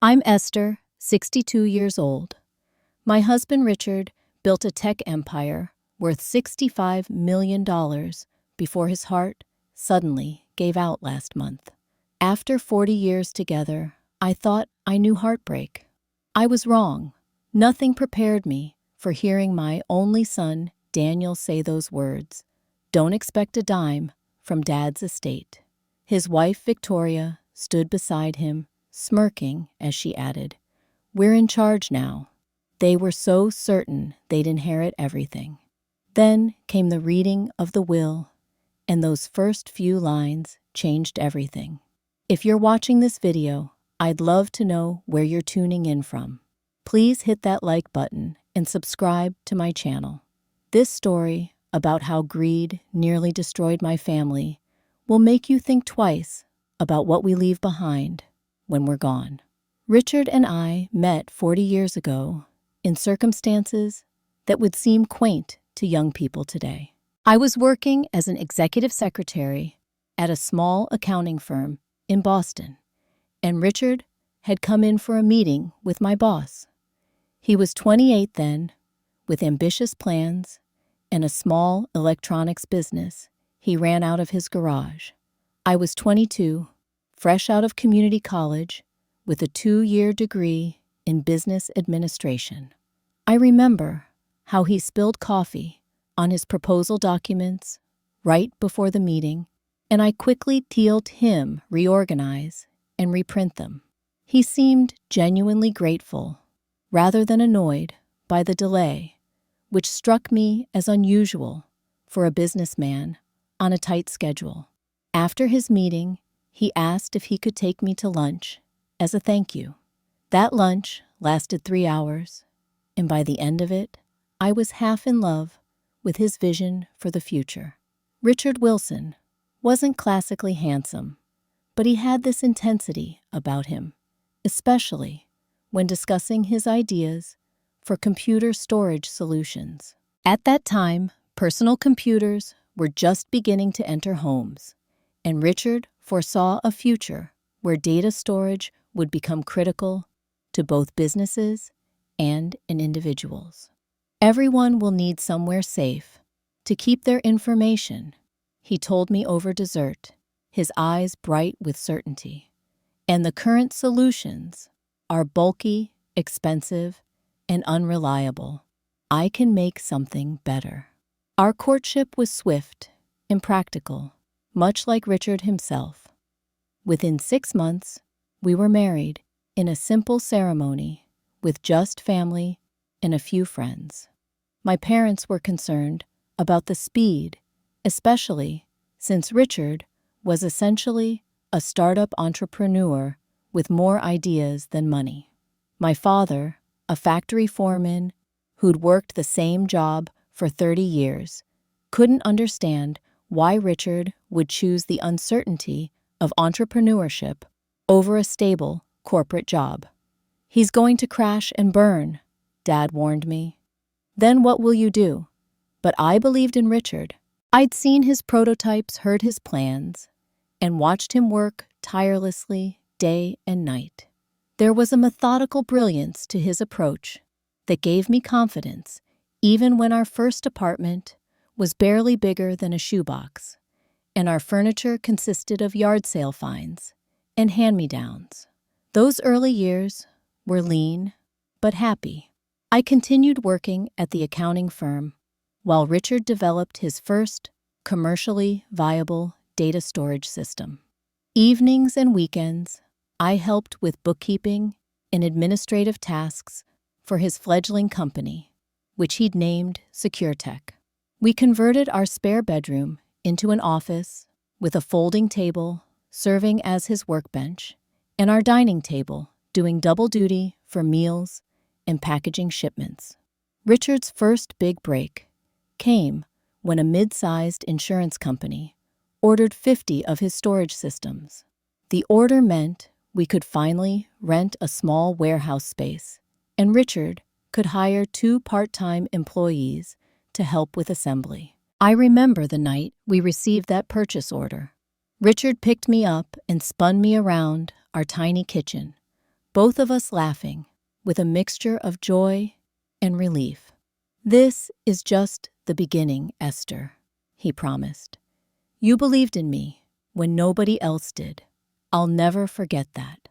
I'm Esther, 62 years old. My husband Richard built a tech empire worth $65 million before his heart suddenly gave out last month. After 40 years together, I thought I knew heartbreak. I was wrong. Nothing prepared me for hearing my only son, Daniel, say those words. Don't expect a dime from Dad's estate. His wife, Victoria, stood beside him, smirking as she added, "We're in charge now." They were so certain they'd inherit everything. Then came the reading of the will, and those first few lines changed everything. If you're watching this video, I'd love to know where you're tuning in from. Please hit that like button and subscribe to my channel. This story about how greed nearly destroyed my family will make you think twice about what we leave behind when we're gone. Richard and I met 40 years ago in circumstances that would seem quaint to young people today. I was working as an executive secretary at a small accounting firm in Boston, and Richard had come in for a meeting with my boss. He was 28 then, with ambitious plans and a small electronics business he ran out of his garage. I was 22, fresh out of community college, with a 2-year degree in business administration. I remember how he spilled coffee on his proposal documents right before the meeting, and I quickly helped him reorganize and reprint them. He seemed genuinely grateful, rather than annoyed by the delay, which struck me as unusual for a businessman on a tight schedule. After his meeting, he asked if he could take me to lunch as a thank you. That lunch lasted 3 hours, and by the end of it, I was half in love with his vision for the future. Richard Wilson wasn't classically handsome, but he had this intensity about him, especially when discussing his ideas for computer storage solutions. At that time, personal computers were just beginning to enter homes, and Richard foresaw a future where data storage would become critical to both businesses and individuals. Everyone will need somewhere safe to keep their information, he told me over dessert, his eyes bright with certainty. And the current solutions are bulky, expensive, and unreliable. I can make something better. Our courtship was swift and practical, much like Richard himself. Within 6 months, we were married in a simple ceremony with just family and a few friends. My parents were concerned about the speed, especially since Richard was essentially a startup entrepreneur with more ideas than money. My father, a factory foreman who'd worked the same job for 30 years, couldn't understand why Richard would choose the uncertainty of entrepreneurship over a stable corporate job. "He's going to crash and burn," Dad warned me. "Then what will you do?" But I believed in Richard. I'd seen his prototypes, heard his plans, and watched him work tirelessly day and night. There was a methodical brilliance to his approach that gave me confidence, even when our first apartment was barely bigger than a shoebox, and our furniture consisted of yard sale finds and hand-me-downs. Those early years were lean but happy. I continued working at the accounting firm while Richard developed his first commercially viable data storage system. Evenings and weekends, I helped with bookkeeping and administrative tasks for his fledgling company, which he'd named SecureTech. We converted our spare bedroom into an office with a folding table serving as his workbench and our dining table doing double duty for meals and packaging shipments. Richard's first big break came when a mid-sized insurance company ordered 50 of his storage systems. The order meant we could finally rent a small warehouse space, and Richard could hire 2 part-time employees to help with assembly. I remember the night we received that purchase order. Richard picked me up and spun me around our tiny kitchen, both of us laughing, with a mixture of joy and relief. "This is just the beginning, Esther," he promised. "You believed in me when nobody else did. I'll never forget that."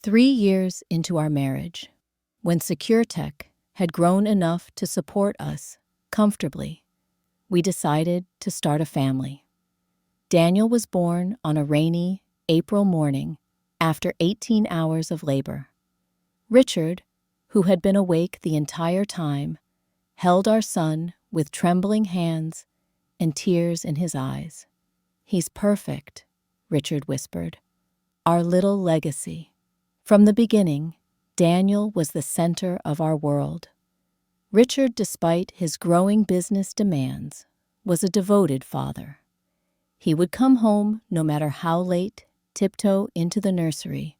3 years into our marriage, when SecureTech had grown enough to support us comfortably, we decided to start a family. Daniel was born on a rainy April morning after 18 hours of labor. Richard, who had been awake the entire time, held our son with trembling hands and tears in his eyes. "He's perfect," Richard whispered. "Our little legacy." From the beginning, Daniel was the center of our world. Richard, despite his growing business demands, was a devoted father. He would come home no matter how late, tiptoe into the nursery,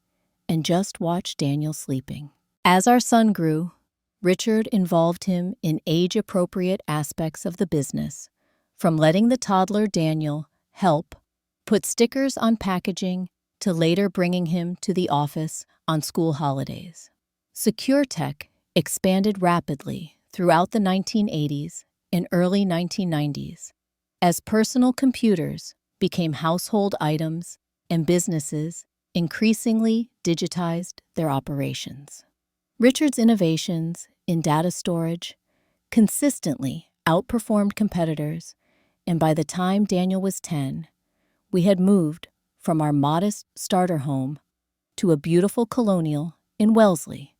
and just watch Daniel sleeping. As our son grew, Richard involved him in age-appropriate aspects of the business, from letting the toddler Daniel help put stickers on packaging to later bringing him to the office on school holidays. SecureTech expanded rapidly throughout the 1980s and early 1990s as personal computers became household items and businesses increasingly digitized their operations. Richard's innovations in data storage consistently outperformed competitors, and by the time Daniel was 10, we had moved from our modest starter home to a beautiful colonial in Wellesley,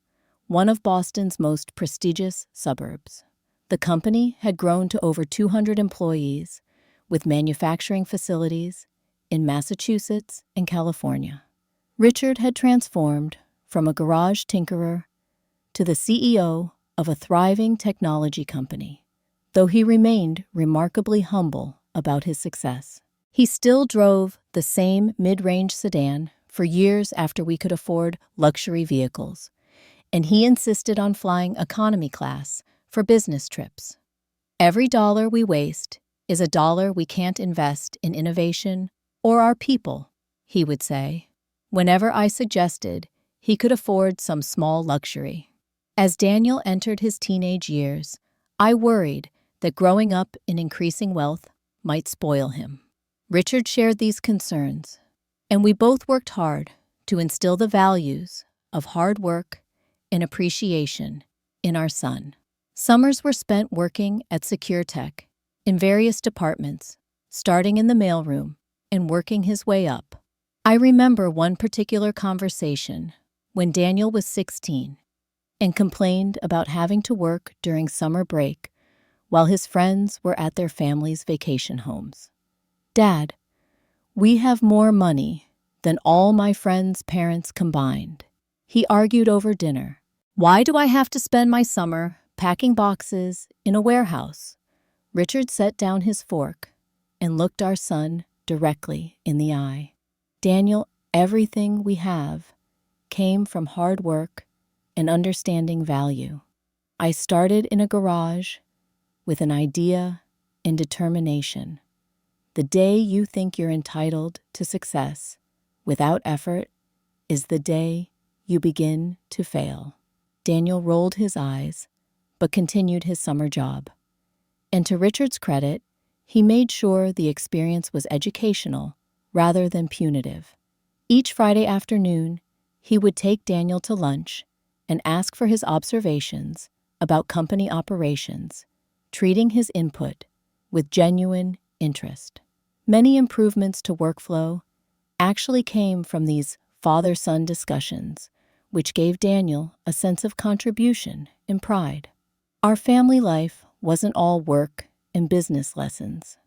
one of Boston's most prestigious suburbs. The company had grown to over 200 employees, with manufacturing facilities in Massachusetts and California. Richard had transformed from a garage tinkerer to the CEO of a thriving technology company, though he remained remarkably humble about his success. He still drove the same mid-range sedan for years after we could afford luxury vehicles, and he insisted on flying economy class for business trips. "Every dollar we waste is a dollar we can't invest in innovation or our people," he would say, whenever I suggested he could afford some small luxury. As Daniel entered his teenage years, I worried that growing up in increasing wealth might spoil him. Richard shared these concerns, and we both worked hard to instill the values of hard work and appreciation in our son. Summers were spent working at SecureTech in various departments, starting in the mailroom and working his way up. I remember one particular conversation when Daniel was 16 and complained about having to work during summer break while his friends were at their families' vacation homes. "Dad, we have more money than all my friends' parents combined," he argued over dinner. "Why do I have to spend my summer packing boxes in a warehouse?" Richard set down his fork and looked our son directly in the eye. "Daniel, everything we have came from hard work and understanding value. I started in a garage with an idea and determination. The day you think you're entitled to success without effort is the day you begin to fail." Daniel rolled his eyes, but continued his summer job. And to Richard's credit, he made sure the experience was educational rather than punitive. Each Friday afternoon, he would take Daniel to lunch and ask for his observations about company operations, treating his input with genuine interest. Many improvements to workflow actually came from these father-son discussions, which gave Daniel a sense of contribution and pride. Our family life wasn't all work and business lessons.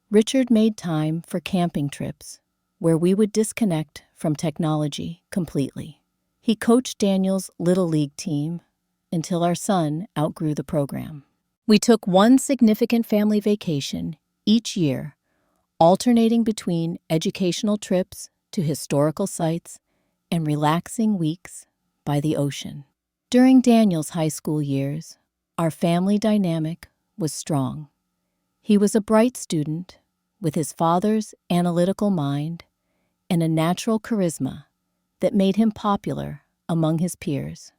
Richard made time for camping trips where we would disconnect from technology completely. He coached Daniel's Little League team until our son outgrew the program. We took one significant family vacation each year, alternating between educational trips to historical sites and relaxing weeks by the ocean. During Daniel's high school years, our family dynamic was strong. He was a bright student with his father's analytical mind and a natural charisma that made him popular among his peers.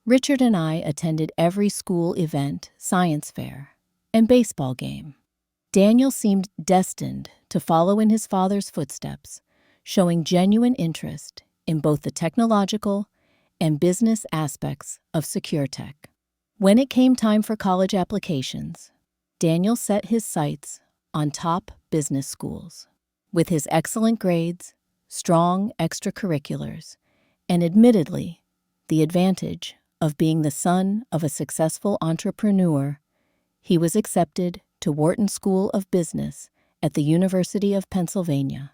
Richard and I attended every school event, science fair, and baseball game. Daniel seemed destined to follow in his father's footsteps, showing genuine interest in both the technological and business aspects of secure tech. When it came time for college applications, Daniel set his sights on top business schools. With his excellent grades, strong extracurriculars, and admittedly, the advantage of being the son of a successful entrepreneur, he was accepted to Wharton School of Business at the University of Pennsylvania.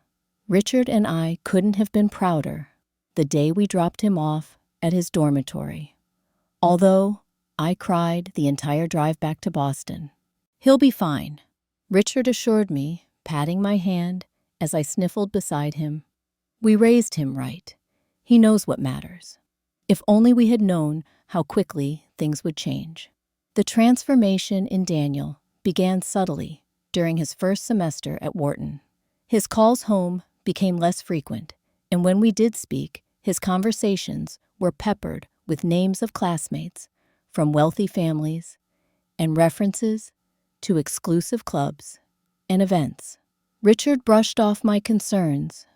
Richard and I couldn't have been prouder the day we dropped him off at his dormitory, although I cried the entire drive back to Boston. "He'll be fine," Richard assured me, patting my hand as I sniffled beside him. "We raised him right. He knows what matters." If only we had known how quickly things would change. The transformation in Daniel began subtly during his first semester at Wharton. His calls home became less frequent, and when we did speak, his conversations were peppered with names of classmates from wealthy families and references to exclusive clubs and events. Richard brushed off my concerns,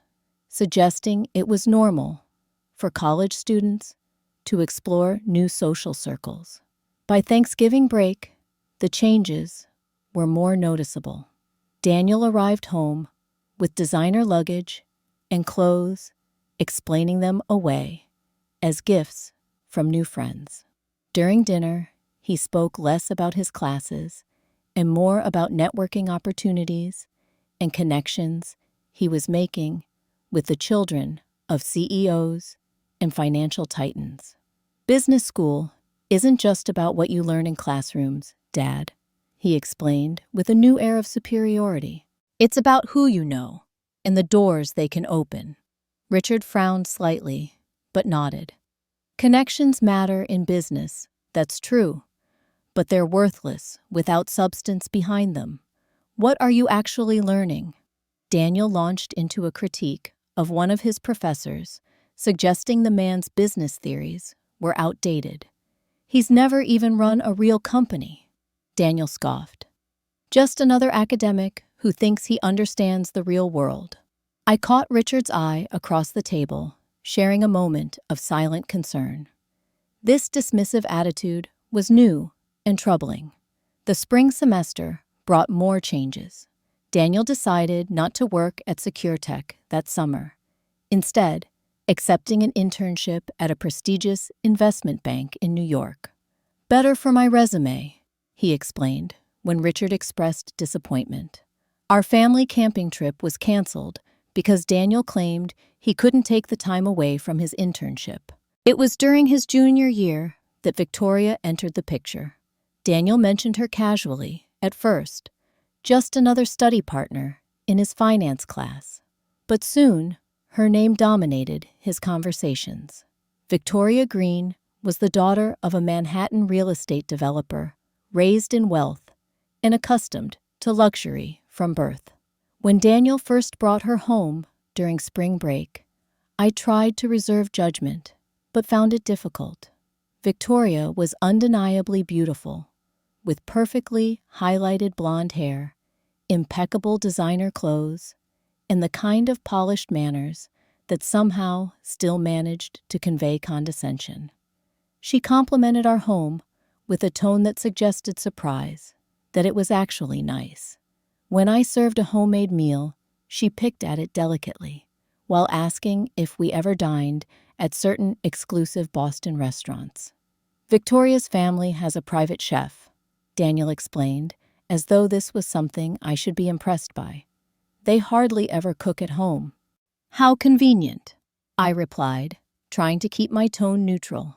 suggesting it was normal for college students to explore new social circles. By Thanksgiving break, the changes were more noticeable. Daniel arrived home with designer luggage and clothes, explaining them away as gifts from new friends. During dinner, he spoke less about his classes and more about networking opportunities and connections he was making with the children of CEOs and financial titans. "Business school isn't just about what you learn in classrooms, Dad," he explained with a new air of superiority. "It's about who you know and the doors they can open." Richard frowned slightly, but nodded. "Connections matter in business, that's true, but they're worthless without substance behind them. What are you actually learning?" Daniel launched into a critique of one of his professors, suggesting the man's business theories were outdated. "He's never even run a real company." Daniel scoffed. "Just another academic who thinks he understands the real world." I caught Richard's eye across the table, sharing a moment of silent concern. This dismissive attitude was new and troubling. The spring semester brought more changes. Daniel decided not to work at Secure Tech that summer, instead accepting an internship at a prestigious investment bank in New York. "Better for my resume," he explained when Richard expressed disappointment. Our family camping trip was canceled because Daniel claimed he couldn't take the time away from his internship. It was during his junior year that Victoria entered the picture. Daniel mentioned her casually at first, just another study partner in his finance class. But soon, her name dominated his conversations. Victoria Green was the daughter of a Manhattan real estate developer, raised in wealth and accustomed to luxury from birth. When Daniel first brought her home during spring break, I tried to reserve judgment, but found it difficult. Victoria was undeniably beautiful, with perfectly highlighted blonde hair, impeccable designer clothes, and the kind of polished manners that somehow still managed to convey condescension. She complimented our home with a tone that suggested surprise, that it was actually nice. When I served a homemade meal, she picked at it delicately, while asking if we ever dined at certain exclusive Boston restaurants. "Victoria's family has a private chef," Daniel explained, as though this was something I should be impressed by. "They hardly ever cook at home." "How convenient," I replied, trying to keep my tone neutral.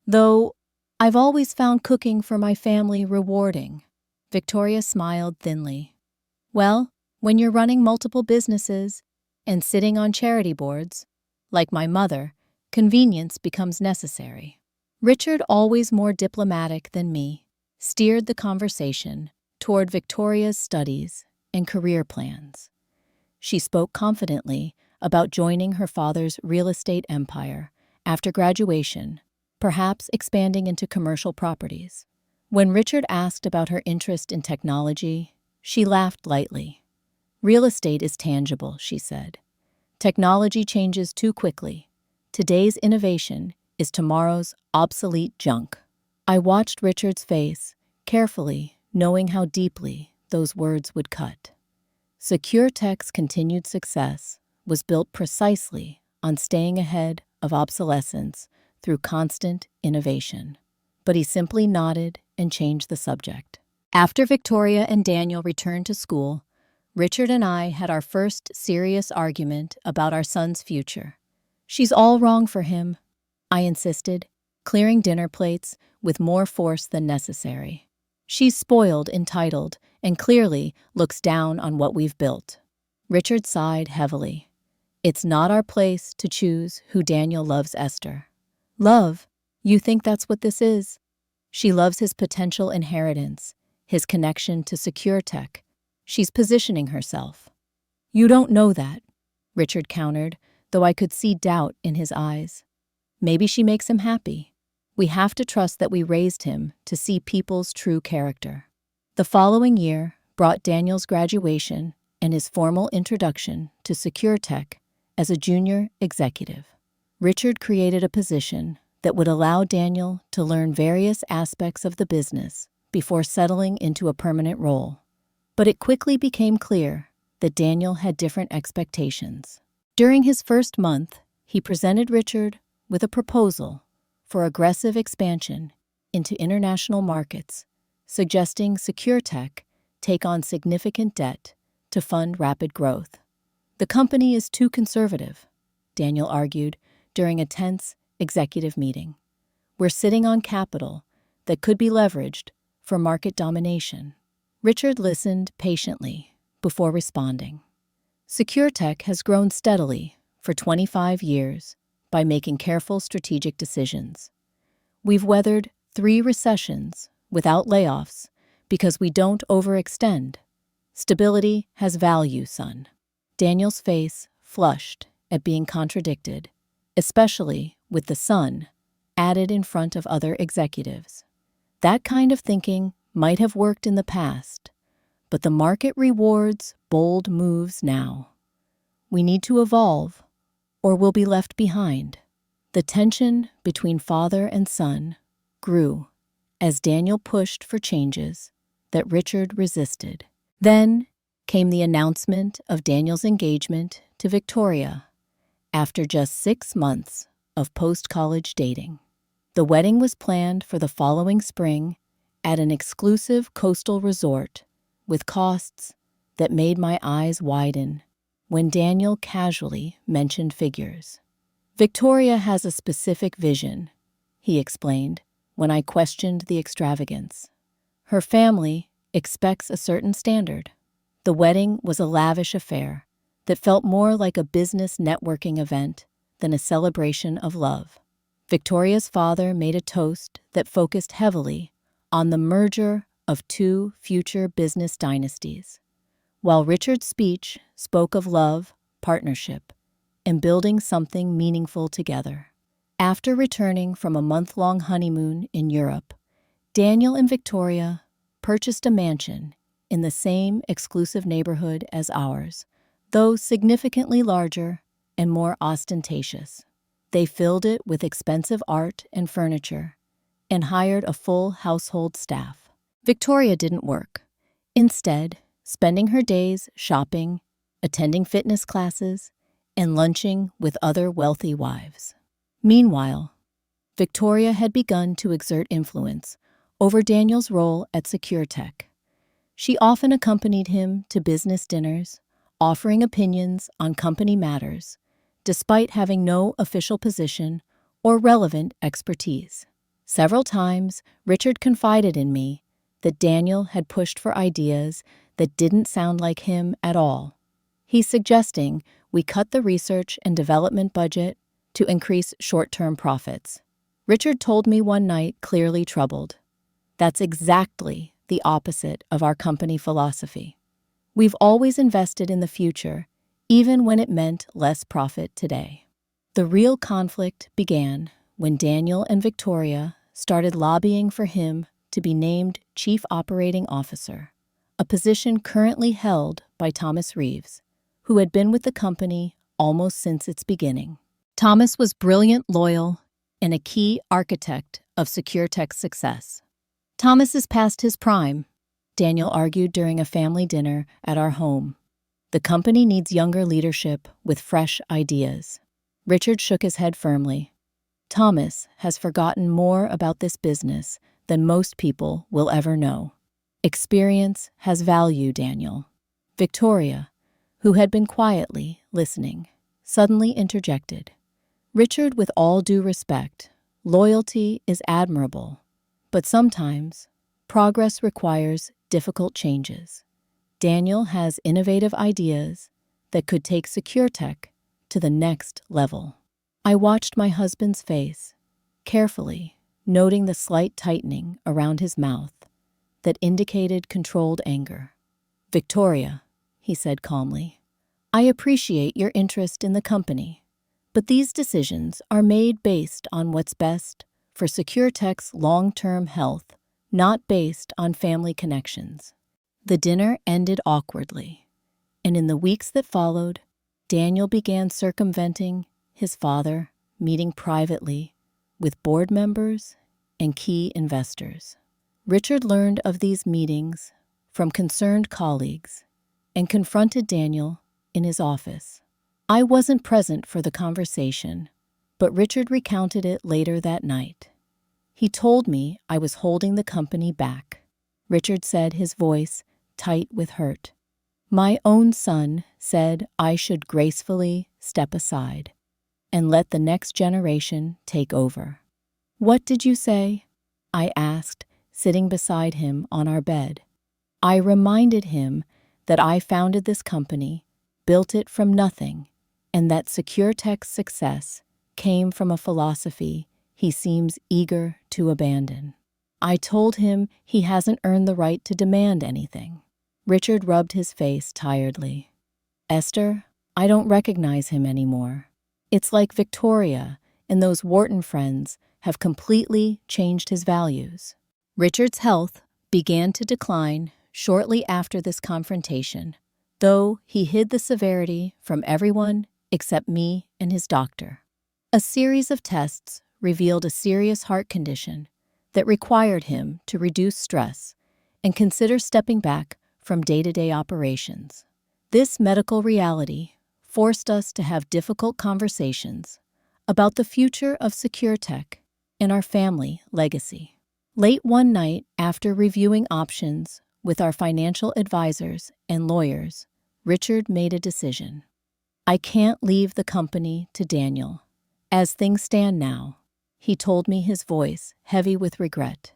"Though I've always found cooking for my family rewarding." Victoria smiled thinly. "Well, when you're running multiple businesses and sitting on charity boards, like my mother, convenience becomes necessary." Richard, always more diplomatic than me, steered the conversation toward Victoria's studies and career plans. She spoke confidently about joining her father's real estate empire after graduation, perhaps expanding into commercial properties. When Richard asked about her interest in technology, she laughed lightly. "Real estate is tangible," she said. "Technology changes too quickly. Today's innovation is tomorrow's obsolete junk." I watched Richard's face, carefully, knowing how deeply those words would cut. SecureTech's continued success was built precisely on staying ahead of obsolescence through constant innovation. But he simply nodded and changed the subject. After Victoria and Daniel returned to school, Richard and I had our first serious argument about our son's future. "She's all wrong for him," I insisted, clearing dinner plates with more force than necessary. "She's spoiled, entitled, and clearly looks down on what we've built." Richard sighed heavily. "It's not our place to choose who Daniel loves, Esther." "Love? You think that's what this is?" "She loves his potential inheritance, his connection to SecureTech. She's positioning herself." "You don't know that," Richard countered, though I could see doubt in his eyes. "Maybe she makes him happy. We have to trust that we raised him to see people's true character." The following year brought Daniel's graduation and his formal introduction to SecureTech as a junior executive. Richard created a position that would allow Daniel to learn various aspects of the business before settling into a permanent role. But it quickly became clear that Daniel had different expectations. During his first month, he presented Richard with a proposal for aggressive expansion into international markets, suggesting SecureTech take on significant debt to fund rapid growth. "The company is too conservative," Daniel argued during a tense executive meeting. "We're sitting on capital that could be leveraged for market domination." Richard listened patiently before responding. "SecureTech has grown steadily for 25 years by making careful strategic decisions. We've weathered 3 recessions without layoffs because we don't overextend. Stability has value, son." Daniel's face flushed at being contradicted, especially with the "son" added in front of other executives. That kind of thinking might have worked in the past, but the market rewards bold moves now. We need to evolve, or we'll be left behind. The tension between father and son grew as Daniel pushed for changes that Richard resisted. Then came the announcement of Daniel's engagement to Victoria after just 6 months of post-college dating. The wedding was planned for the following spring at an exclusive coastal resort with costs that made my eyes widen when Daniel casually mentioned figures. "Victoria has a specific vision," he explained when I questioned the extravagance. "Her family expects a certain standard." The wedding was a lavish affair that felt more like a business networking event than a celebration of love. Victoria's father made a toast that focused heavily on the merger of 2 future business dynasties, while Richard's speech spoke of love, partnership, and building something meaningful together. After returning from a month-long honeymoon in Europe, Daniel and Victoria purchased a mansion in the same exclusive neighborhood as ours, though significantly larger and more ostentatious. They filled it with expensive art and furniture and hired a full household staff. Victoria didn't work, instead spending her days shopping, attending fitness classes, and lunching with other wealthy wives. Meanwhile, Victoria had begun to exert influence over Daniel's role at SecureTech. She often accompanied him to business dinners, offering opinions on company matters, despite having no official position or relevant expertise. Several times, Richard confided in me that Daniel had pushed for ideas that didn't sound like him at all. He's suggesting we cut the research and development budget to increase short-term profits. Richard told me one night, clearly troubled. That's exactly the opposite of our company philosophy. We've always invested in the future, even when it meant less profit today. The real conflict began when Daniel and Victoria started lobbying for him to be named Chief Operating Officer, a position currently held by Thomas Reeves, who had been with the company almost since its beginning. Thomas was brilliant, loyal, and a key architect of SecureTech's success. Thomas is past his prime, Daniel argued during a family dinner at our home. The company needs younger leadership with fresh ideas. Richard shook his head firmly. Thomas has forgotten more about this business than most people will ever know. Experience has value, Daniel. Victoria, who had been quietly listening, suddenly interjected. Richard, with all due respect, loyalty is admirable, but sometimes progress requires difficult changes. Daniel has innovative ideas that could take SecureTech to the next level. I watched my husband's face, carefully noting the slight tightening around his mouth that indicated controlled anger. Victoria, he said calmly, I appreciate your interest in the company, but these decisions are made based on what's best for SecureTech's long-term health, not based on family connections. The dinner ended awkwardly, and in the weeks that followed, Daniel began circumventing his father, meeting privately with board members and key investors. Richard learned of these meetings from concerned colleagues and confronted Daniel in his office. I wasn't present for the conversation, but Richard recounted it later that night. He told me I was holding the company back. Richard said, his voice tight with hurt. My own son said I should gracefully step aside and let the next generation take over. What did you say? I asked, sitting beside him on our bed. I reminded him that I founded this company, built it from nothing, and that SecureTech's success came from a philosophy he seems eager to abandon. I told him he hasn't earned the right to demand anything. Richard rubbed his face tiredly. Esther, I don't recognize him anymore. It's like Victoria and those Wharton friends have completely changed his values. Richard's health began to decline shortly after this confrontation, though he hid the severity from everyone except me and his doctor. A series of tests revealed a serious heart condition that required him to reduce stress and consider stepping back from day-to-day operations. This medical reality forced us to have difficult conversations about the future of SecureTech and our family legacy. Late one night, after reviewing options with our financial advisors and lawyers, Richard made a decision. I can't leave the company to Daniel. As things stand now, he told me, his voice heavy with regret.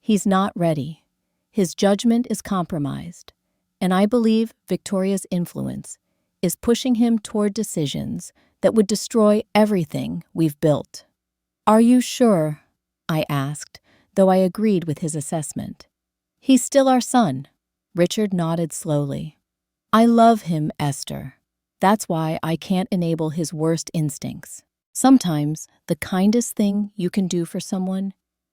He's not ready. His judgment is compromised, and I believe Victoria's influence is pushing him toward decisions that would destroy everything we've built. Are you sure? I asked, though I agreed with his assessment. He's still our son. Richard nodded slowly. I love him, Esther. That's why I can't enable his worst instincts. Sometimes the kindest thing you can do for someone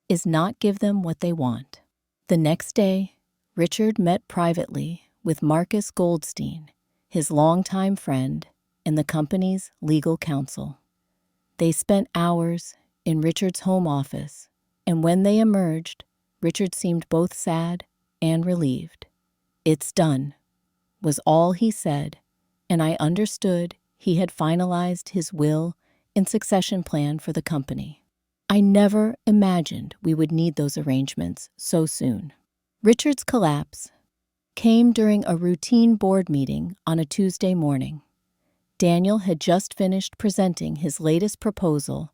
is not give them what they want. The next day, Richard met privately with Marcus Goldstein, his longtime friend and the company's legal counsel. They spent hours in Richard's home office, and when they emerged, Richard seemed both sad and relieved. It's done, was all he said, and I understood he had finalized his will and succession plan for the company. I never imagined we would need those arrangements so soon. Richard's collapse came during a routine board meeting on a Tuesday morning. Daniel had just finished presenting his latest proposal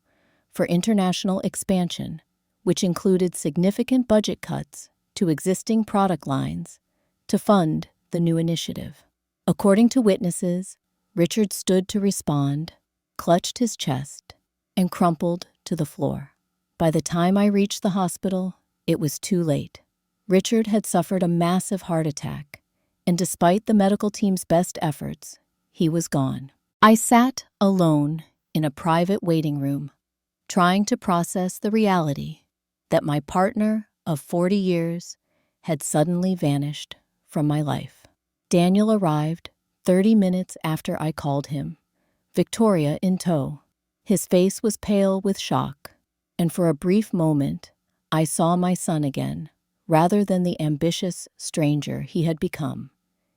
for international expansion, which included significant budget cuts to existing product lines to fund the new initiative. According to witnesses, Richard stood to respond, clutched his chest, and crumpled to the floor. By the time I reached the hospital, it was too late. Richard had suffered a massive heart attack, and despite the medical team's best efforts, he was gone. I sat alone in a private waiting room, trying to process the reality that my partner of 40 years had suddenly vanished from my life. Daniel arrived 30 minutes after I called him, Victoria in tow. His face was pale with shock, and for a brief moment, I saw my son again, rather than the ambitious stranger he had become.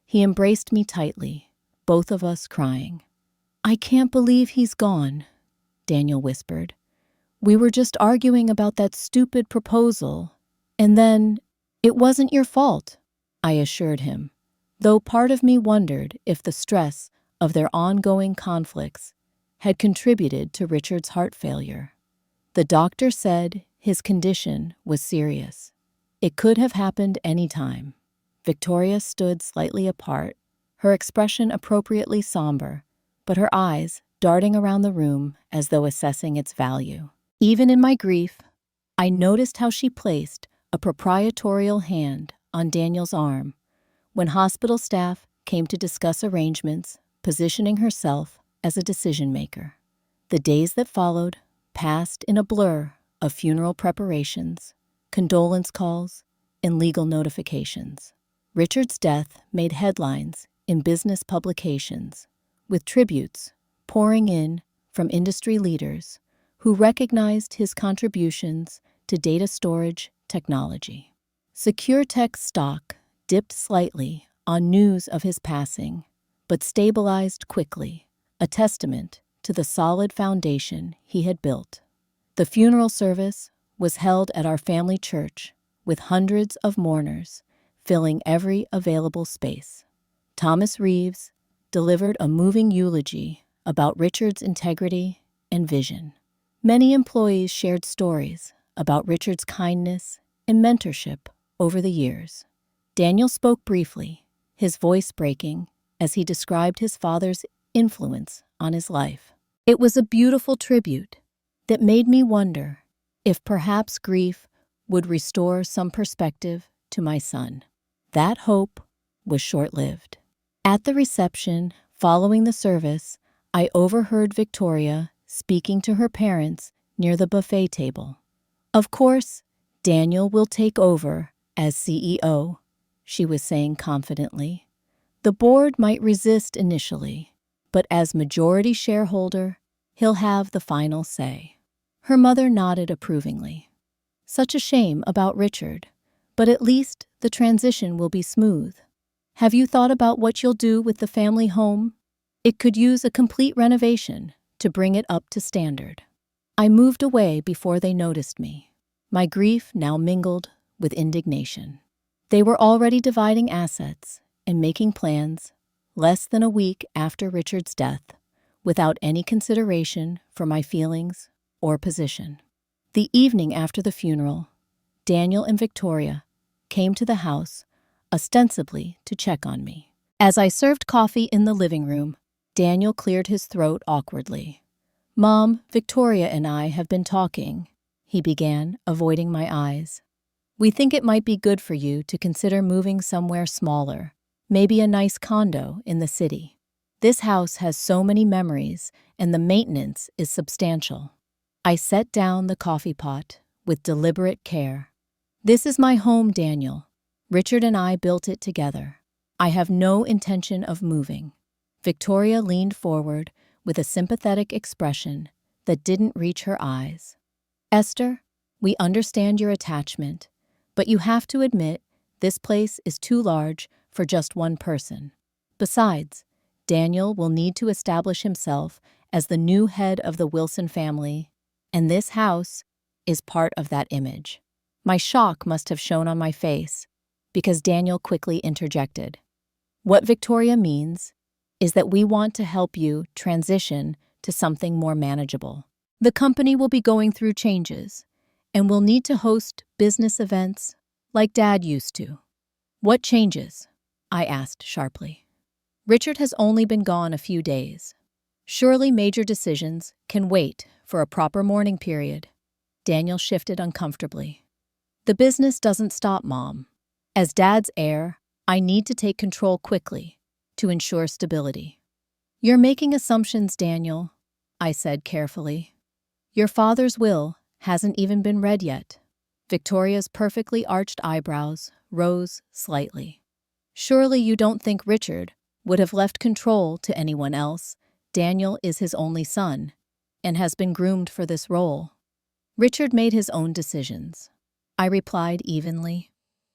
He embraced me tightly, both of us crying. "I can't believe he's gone," Daniel whispered. "We were just arguing about that stupid proposal, and then it wasn't your fault," I assured him, though part of me wondered if the stress of their ongoing conflicts had contributed to Richard's heart failure. The doctor said his condition was serious. It could have happened any time. Victoria stood slightly apart, her expression appropriately somber, but her eyes darting around the room as though assessing its value. Even in my grief, I noticed how she placed a proprietorial hand on Daniel's arm when hospital staff came to discuss arrangements, positioning herself as a decision-maker. The days that followed passed in a blur of funeral preparations, condolence calls, and legal notifications. Richard's death made headlines in business publications, with tributes pouring in from industry leaders who recognized his contributions to data storage technology. SecureTech stock dipped slightly on news of his passing, but stabilized quickly, a testament to the solid foundation he had built. The funeral service was held at our family church, with hundreds of mourners filling every available space. Thomas Reeves delivered a moving eulogy about Richard's integrity and vision. Many employees shared stories about Richard's kindness and mentorship over the years. Daniel spoke briefly, his voice breaking as he described his father's influence on his life. It was a beautiful tribute that made me wonder if perhaps grief would restore some perspective to my son. That hope was short-lived. At the reception following the service, I overheard Victoria speaking to her parents near the buffet table. "Of course, Daniel will take over as CEO," she was saying confidently. "The board might resist initially, but as majority shareholder, he'll have the final say." Her mother nodded approvingly. "Such a shame about Richard, but at least the transition will be smooth. Have you thought about what you'll do with the family home? It could use a complete renovation to bring it up to standard." I moved away before they noticed me, my grief now mingled with indignation. They were already dividing assets and making plans less than a week after Richard's death, without any consideration for my feelings or position. The evening after the funeral, Daniel and Victoria came to the house, ostensibly to check on me. As I served coffee in the living room, Daniel cleared his throat awkwardly. "Mom, Victoria and I have been talking," he began, avoiding my eyes. "We think it might be good for you to consider moving somewhere smaller, maybe a nice condo in the city. This house has so many memories, and the maintenance is substantial." I set down the coffee pot with deliberate care. "This is my home, Daniel. Richard and I built it together. I have no intention of moving." Victoria leaned forward with a sympathetic expression that didn't reach her eyes. "Esther, we understand your attachment, but you have to admit this place is too large for just one person. Besides, Daniel will need to establish himself as the new head of the Wilson family, and this house is part of that image." My shock must have shown on my face, because Daniel quickly interjected. "What Victoria means is that we want to help you transition to something more manageable. The company will be going through changes, and will need to host business events like Dad used to." "What changes?" I asked sharply. "Richard has only been gone a few days. Surely major decisions can wait for a proper mourning period." Daniel shifted uncomfortably. "The business doesn't stop, Mom. As Dad's heir, I need to take control quickly to ensure stability." "You're making assumptions, Daniel. I said carefully. Your father's will hasn't even been read yet. Victoria's perfectly arched eyebrows rose slightly. Surely you don't think Richard would have left control to anyone else? Daniel is his only son and has been groomed for this role. Richard made his own decisions. I replied evenly.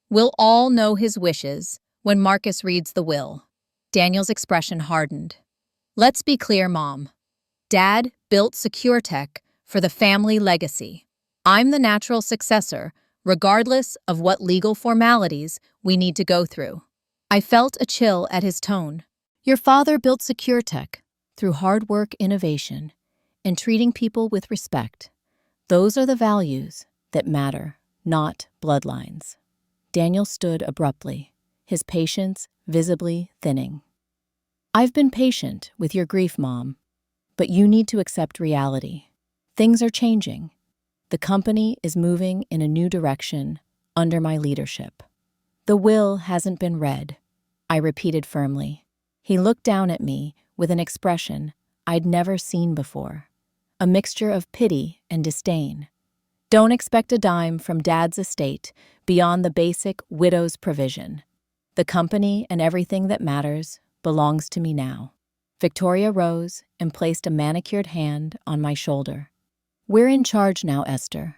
We'll all know his wishes when Marcus reads the will. Daniel's expression hardened. Let's be clear, Mom. Dad built SecureTech for the family legacy. I'm the natural successor, regardless of what legal formalities we need to go through. I felt a chill at his tone. Your father built SecureTech through hard work, innovation, and treating people with respect. Those are the values that matter, not bloodlines. Daniel stood abruptly, his patience visibly thinning. I've been patient with your grief, Mom, but you need to accept reality. Things are changing. The company is moving in a new direction under my leadership. The will hasn't been read, I repeated firmly. He looked down at me with an expression I'd never seen before, a mixture of pity and disdain. Don't expect a dime from Dad's estate beyond the basic widow's provision. The company and everything that matters belongs to me now. Victoria rose and placed a manicured hand on my shoulder. We're in charge now, Esther.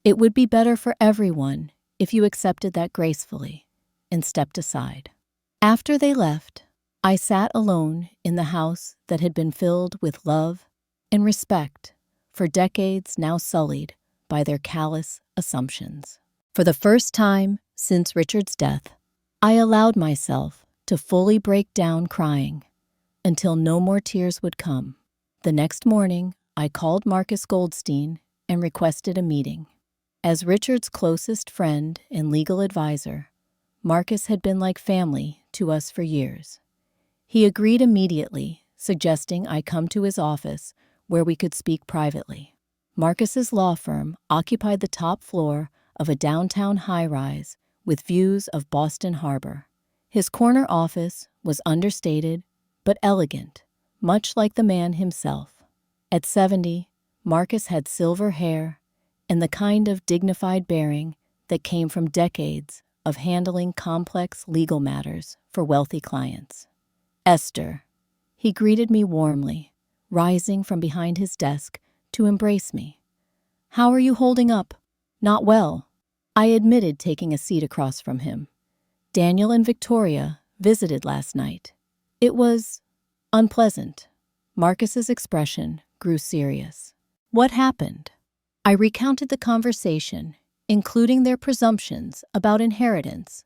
It would be better for everyone if you accepted that gracefully and stepped aside. After they left, I sat alone in the house that had been filled with love and respect for decades now sullied by their callous assumptions. For the first time since Richard's death, I allowed myself to fully break down crying until no more tears would come. The next morning, I called Marcus Goldstein and requested a meeting. As Richard's closest friend and legal advisor, Marcus had been like family to us for years. He agreed immediately, suggesting I come to his office where we could speak privately. Marcus's law firm occupied the top floor of a downtown high-rise with views of Boston Harbor. His corner office was understated but elegant, much like the man himself. At 70, Marcus had silver hair and the kind of dignified bearing that came from decades of handling complex legal matters for wealthy clients. Esther, he greeted me warmly, rising from behind his desk to embrace me. How are you holding up? Not well, I admitted, taking a seat across from him. Daniel and Victoria visited last night. It was unpleasant. Marcus's expression grew serious. What happened? I recounted the conversation, including their presumptions about inheritance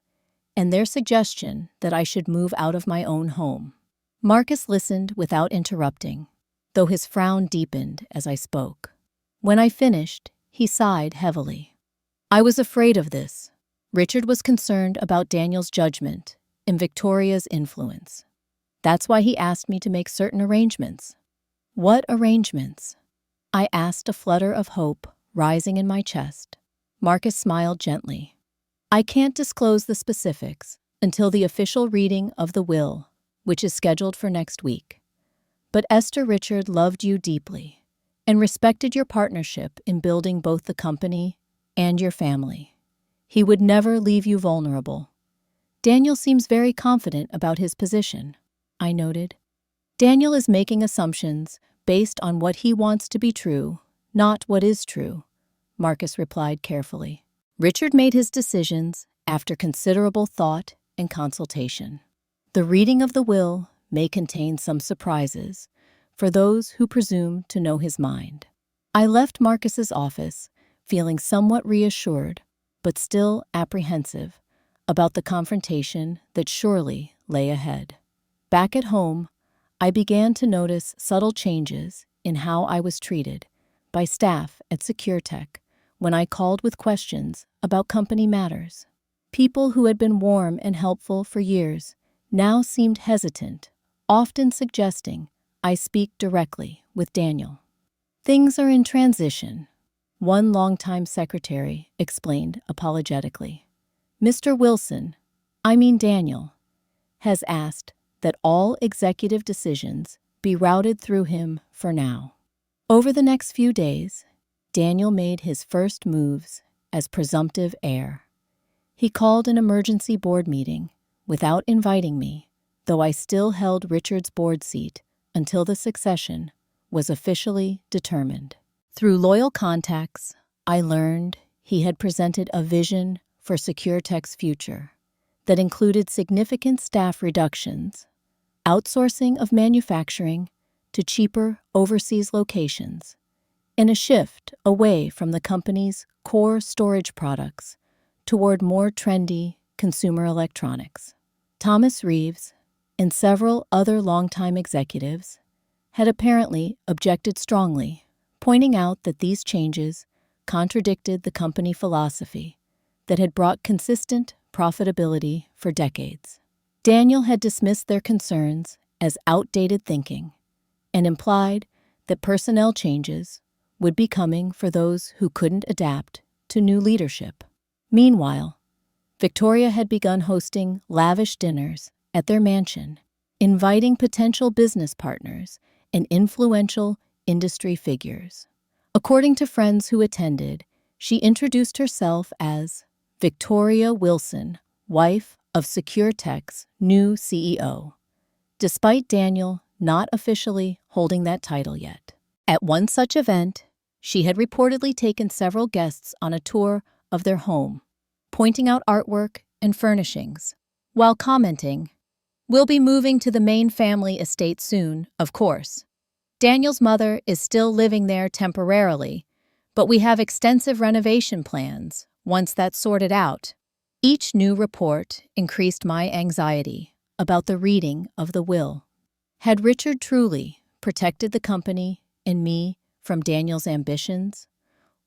and their suggestion that I should move out of my own home. Marcus listened without interrupting, though his frown deepened as I spoke. When I finished, he sighed heavily. I was afraid of this. Richard was concerned about Daniel's judgment and Victoria's influence. That's why he asked me to make certain arrangements. What arrangements? I asked, a flutter of hope rising in my chest. Marcus smiled gently. I can't disclose the specifics until the official reading of the will, which is scheduled for next week. But Esther, Richard loved you deeply and respected your partnership in building both the company and your family. He would never leave you vulnerable. Daniel seems very confident about his position, I noted. Daniel is making assumptions based on what he wants to be true, not what is true, Marcus replied carefully. Richard made his decisions after considerable thought and consultation. The reading of the will may contain some surprises for those who presume to know his mind. I left Marcus's office feeling somewhat reassured, but still apprehensive about the confrontation that surely lay ahead. Back at home, I began to notice subtle changes in how I was treated by staff at SecureTech when I called with questions about company matters. People who had been warm and helpful for years now seemed hesitant, often suggesting I speak directly with Daniel. Things are in transition, one longtime secretary explained apologetically. Mr. Wilson, Daniel, has asked that all executive decisions be routed through him for now. Over the next few days, Daniel made his first moves as presumptive heir. He called an emergency board meeting without inviting me, though I still held Richard's board seat until the succession was officially determined. Through loyal contacts, I learned he had presented a vision for SecureTech's future that included significant staff reductions, outsourcing of manufacturing to cheaper overseas locations, and a shift away from the company's core storage products toward more trendy consumer electronics. Thomas Reeves and several other longtime executives had apparently objected strongly, pointing out that these changes contradicted the company philosophy that had brought consistent profitability for decades. Daniel had dismissed their concerns as outdated thinking and implied that personnel changes would be coming for those who couldn't adapt to new leadership. Meanwhile, Victoria had begun hosting lavish dinners at their mansion, inviting potential business partners and influential industry figures. According to friends who attended, she introduced herself as Victoria Wilson, wife of SecureTech's new CEO, despite Daniel not officially holding that title yet. At one such event, she had reportedly taken several guests on a tour of their home, pointing out artwork and furnishings, while commenting, "We'll be moving to the main family estate soon, of course. Daniel's mother is still living there temporarily, but we have extensive renovation plans once that's sorted out." Each new report increased my anxiety about the reading of the will. Had Richard truly protected the company and me from Daniel's ambitions,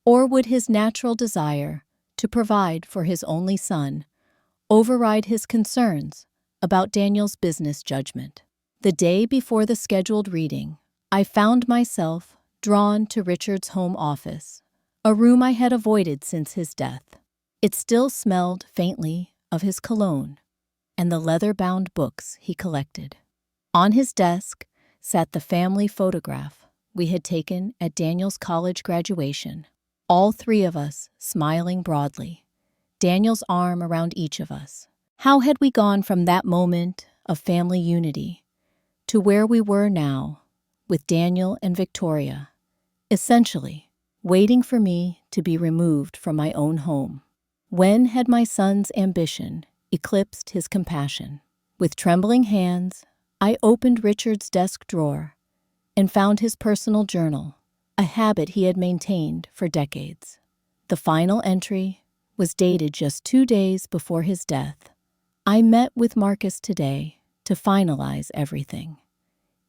or would his natural desire to provide for his only son override his concerns about Daniel's business judgment? The day before the scheduled reading, I found myself drawn to Richard's home office, a room I had avoided since his death. It still smelled faintly of his cologne and the leather-bound books he collected. On his desk sat the family photograph we had taken at Daniel's college graduation, all three of us smiling broadly, Daniel's arm around each of us. How had we gone from that moment of family unity to where we were now, with Daniel and Victoria, essentially waiting for me to be removed from my own home? When had my son's ambition eclipsed his compassion? With trembling hands, I opened Richard's desk drawer and found his personal journal, a habit he had maintained for decades. The final entry was dated just 2 days before his death. "I met with Marcus today to finalize everything.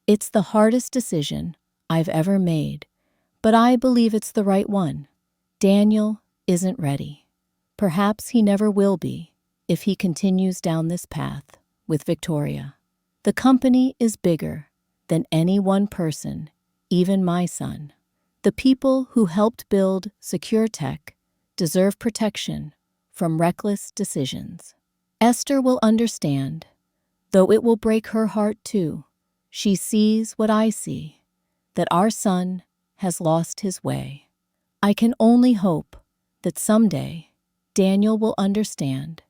It's the hardest decision I've ever made, but I believe it's the right one. Daniel isn't ready. Perhaps he never will be if he continues down this path with Victoria. The company is bigger than any one person, even my son. The people who helped build SecureTech deserve protection from reckless decisions. Esther will understand, though it will break her heart too. She sees what I see, that our son has lost his way. I can only hope that someday Daniel will understand.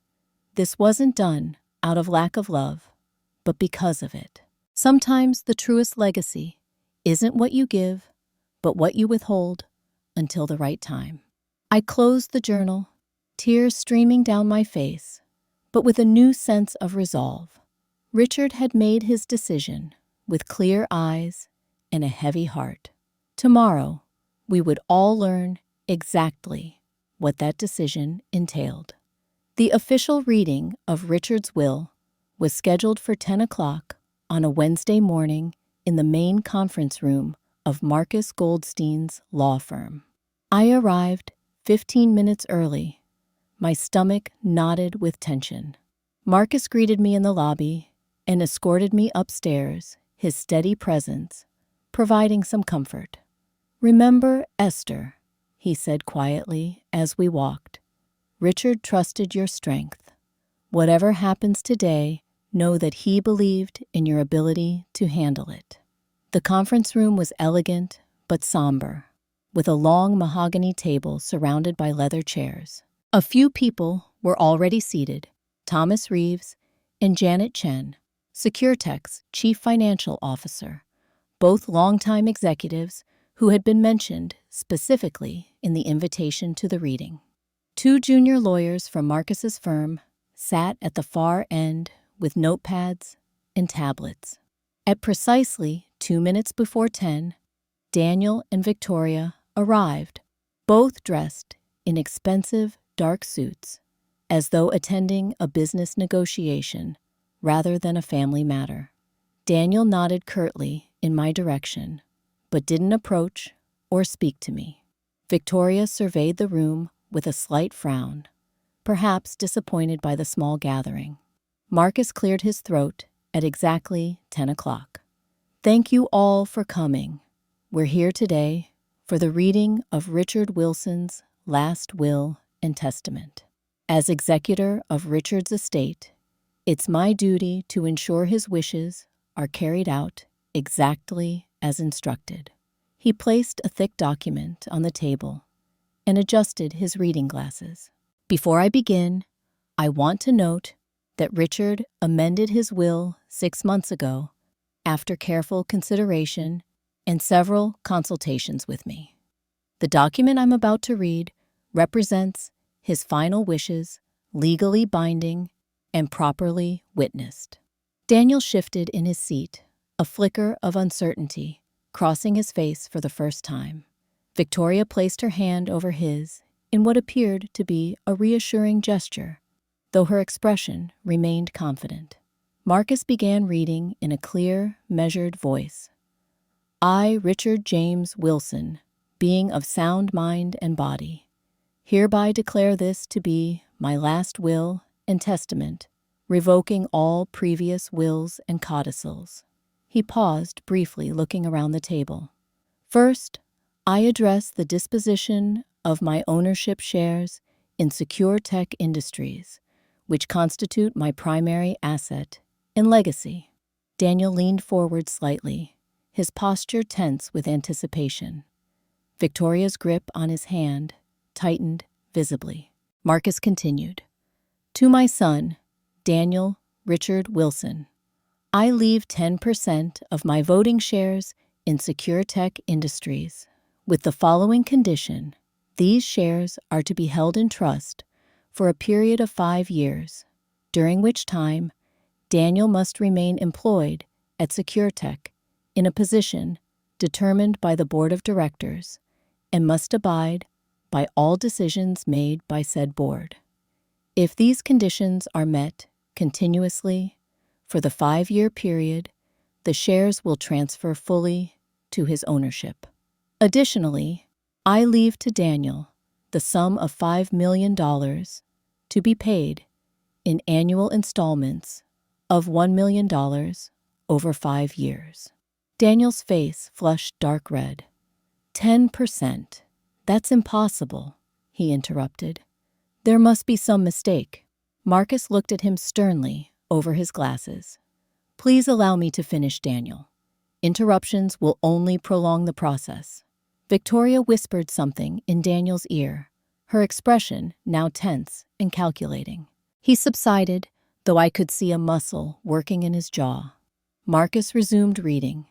This wasn't done out of lack of love, but because of it. Sometimes the truest legacy isn't what you give, but what you withhold until the right time." I closed the journal, tears streaming down my face, but with a new sense of resolve. Richard had made his decision with clear eyes and a heavy heart. Tomorrow, we would all learn exactly what that decision entailed. The official reading of Richard's will was scheduled for 10 o'clock on a Wednesday morning in the main conference room of Marcus Goldstein's law firm. I arrived 15 minutes early, my stomach knotted with tension. Marcus greeted me in the lobby and escorted me upstairs, his steady presence providing some comfort. "Remember Esther," he said quietly as we walked. "Richard trusted your strength. Whatever happens today, know that he believed in your ability to handle it." The conference room was elegant but somber, with a long mahogany table surrounded by leather chairs. A few people were already seated: Thomas Reeves and Janet Chen, SecureTech's chief financial officer, both longtime executives who had been mentioned specifically in the invitation to the reading. Two junior lawyers from Marcus's firm sat at the far end with notepads and tablets. At precisely 2 minutes before 10, Daniel and Victoria arrived, both dressed in expensive dark suits, as though attending a business negotiation rather than a family matter. Daniel nodded curtly in my direction, but didn't approach or speak to me. Victoria surveyed the room with a slight frown, perhaps disappointed by the small gathering. Marcus cleared his throat at exactly 10 o'clock. Thank you all for coming. We're here today for the reading of Richard Wilson's last will and testament. As executor of Richard's estate, it's my duty to ensure his wishes are carried out exactly as instructed. He placed a thick document on the table and adjusted his reading glasses. Before I begin, I want to note that Richard amended his will 6 months ago after careful consideration and several consultations with me. The document I'm about to read represents his final wishes, legally binding and properly witnessed. Daniel shifted in his seat, a flicker of uncertainty crossing his face for the first time. Victoria placed her hand over his in what appeared to be a reassuring gesture, though her expression remained confident. Marcus began reading in a clear, measured voice. I, Richard James Wilson, being of sound mind and body, hereby declare this to be my last will and testament, revoking all previous wills and codicils. He paused briefly, looking around the table. First, I address the disposition of my ownership shares in SecureTech Industries, which constitute my primary asset and legacy. Daniel leaned forward slightly, his posture tense with anticipation. Victoria's grip on his hand tightened visibly. Marcus continued. To my son, Daniel Richard Wilson, I leave 10% of my voting shares in SecureTech Industries, with the following condition. These shares are to be held in trust for a period of 5 years, during which time Daniel must remain employed at SecureTech in a position determined by the board of directors and must abide by all decisions made by said board. If these conditions are met continuously for the 5-year period, the shares will transfer fully to his ownership. Additionally, I leave to Daniel the sum of $5 million to be paid in annual installments of $1 million over 5 years. Daniel's face flushed dark red. 10%. That's impossible, he interrupted. There must be some mistake. Marcus looked at him sternly over his glasses. Please allow me to finish, Daniel. Interruptions will only prolong the process. Victoria whispered something in Daniel's ear, her expression now tense and calculating. He subsided, though I could see a muscle working in his jaw. Marcus resumed reading.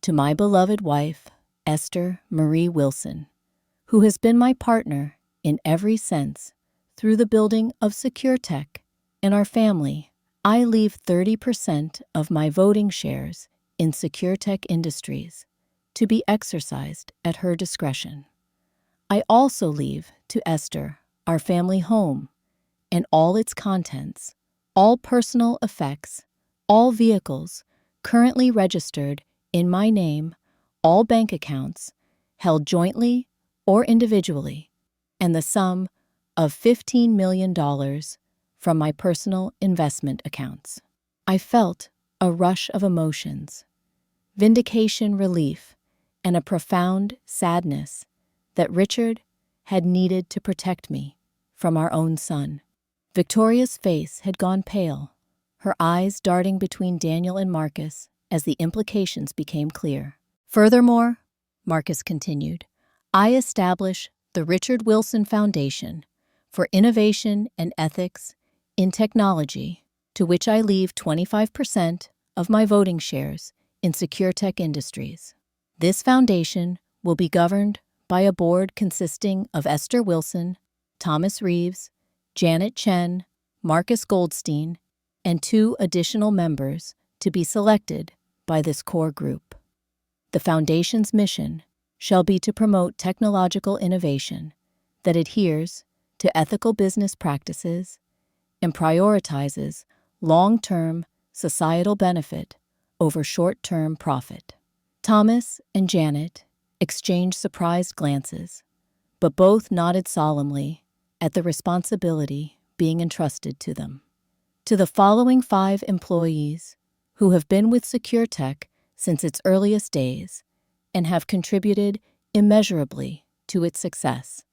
To my beloved wife, Esther Marie Wilson, who has been my partner in every sense through the building of SecureTech and our family, I leave 30% of my voting shares in SecureTech Industries to be exercised at her discretion. I also leave to Esther our family home and all its contents, all personal effects, all vehicles currently registered in my name, all bank accounts held jointly or individually, and the sum of $15 million from my personal investment accounts. I felt a rush of emotions, vindication, relief, and a profound sadness that Richard had needed to protect me from our own son. Victoria's face had gone pale, her eyes darting between Daniel and Marcus as the implications became clear. Furthermore, Marcus continued, I establish the Richard Wilson Foundation for Innovation and Ethics in Technology, to which I leave 25% of my voting shares in Secure Tech Industries. This foundation will be governed by a board consisting of Esther Wilson, Thomas Reeves, Janet Chen, Marcus Goldstein, and 2 additional members to be selected by this core group. The Foundation's mission shall be to promote technological innovation that adheres to ethical business practices and prioritizes long-term societal benefit over short-term profit. Thomas and Janet exchanged surprised glances, but both nodded solemnly at the responsibility being entrusted to them. To the following 5 employees who have been with Secure Tech since its earliest days and have contributed immeasurably to its success,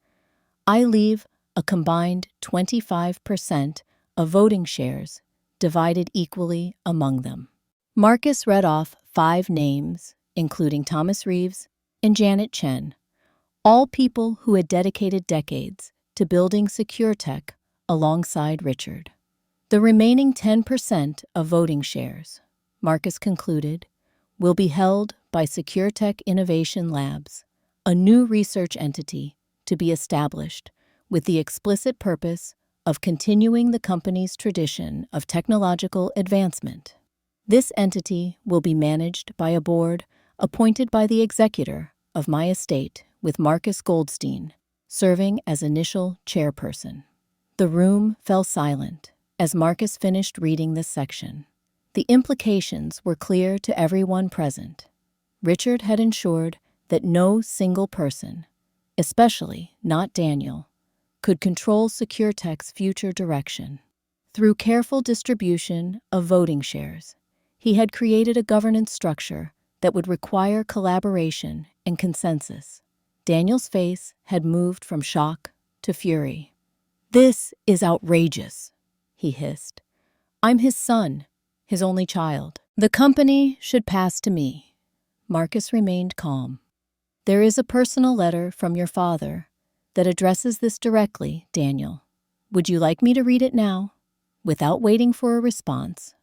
I leave a combined 25% of voting shares divided equally among them. Marcus read off 5 names, including Thomas Reeves and Janet Chen, all people who had dedicated decades to building Secure Tech alongside Richard. The remaining 10% of voting shares, Marcus concluded, will be held by Secure Tech Innovation Labs, a new research entity to be established with the explicit purpose of continuing the company's tradition of technological advancement. This entity will be managed by a board appointed by the executor of my estate, with Marcus Goldstein serving as initial chairperson. The room fell silent as Marcus finished reading this section. The implications were clear to everyone present. Richard had ensured that no single person, especially not Daniel, could control Secure Tech's future direction. Through careful distribution of voting shares, he had created a governance structure that would require collaboration and consensus. Daniel's face had moved from shock to fury. This is outrageous, he hissed. I'm his son, his only child. The company should pass to me. Marcus remained calm. There is a personal letter from your father that addresses this directly, Daniel. Would you like me to read it now? Without waiting for a response,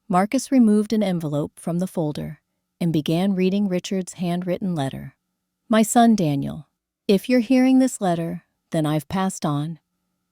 Marcus removed an envelope from the folder and began reading Richard's handwritten letter. My son Daniel, if you're hearing this letter, then I've passed on,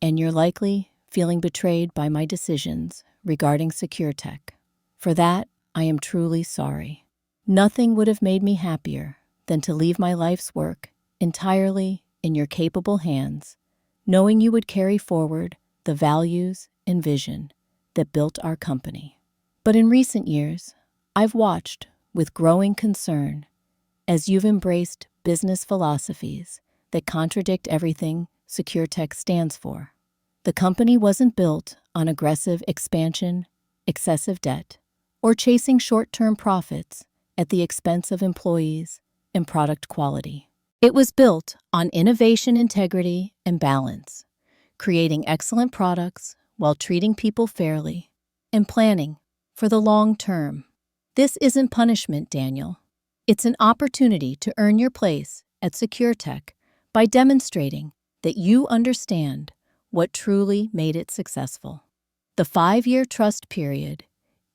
and you're likely feeling betrayed by my decisions regarding Secure Tech. For that, I am truly sorry. Nothing would have made me happier than to leave my life's work entirely in your capable hands, knowing you would carry forward the values and vision that built our company. But in recent years, I've watched with growing concern as you've embraced business philosophies that contradict everything Secure Tech stands for. The company wasn't built on aggressive expansion, excessive debt, or chasing short-term profits at the expense of employees and product quality. It was built on innovation, integrity, and balance, creating excellent products while treating people fairly and planning for the long term. This isn't punishment, Daniel. It's an opportunity to earn your place at Secure Tech by demonstrating that you understand what truly made it successful. The 5-year trust period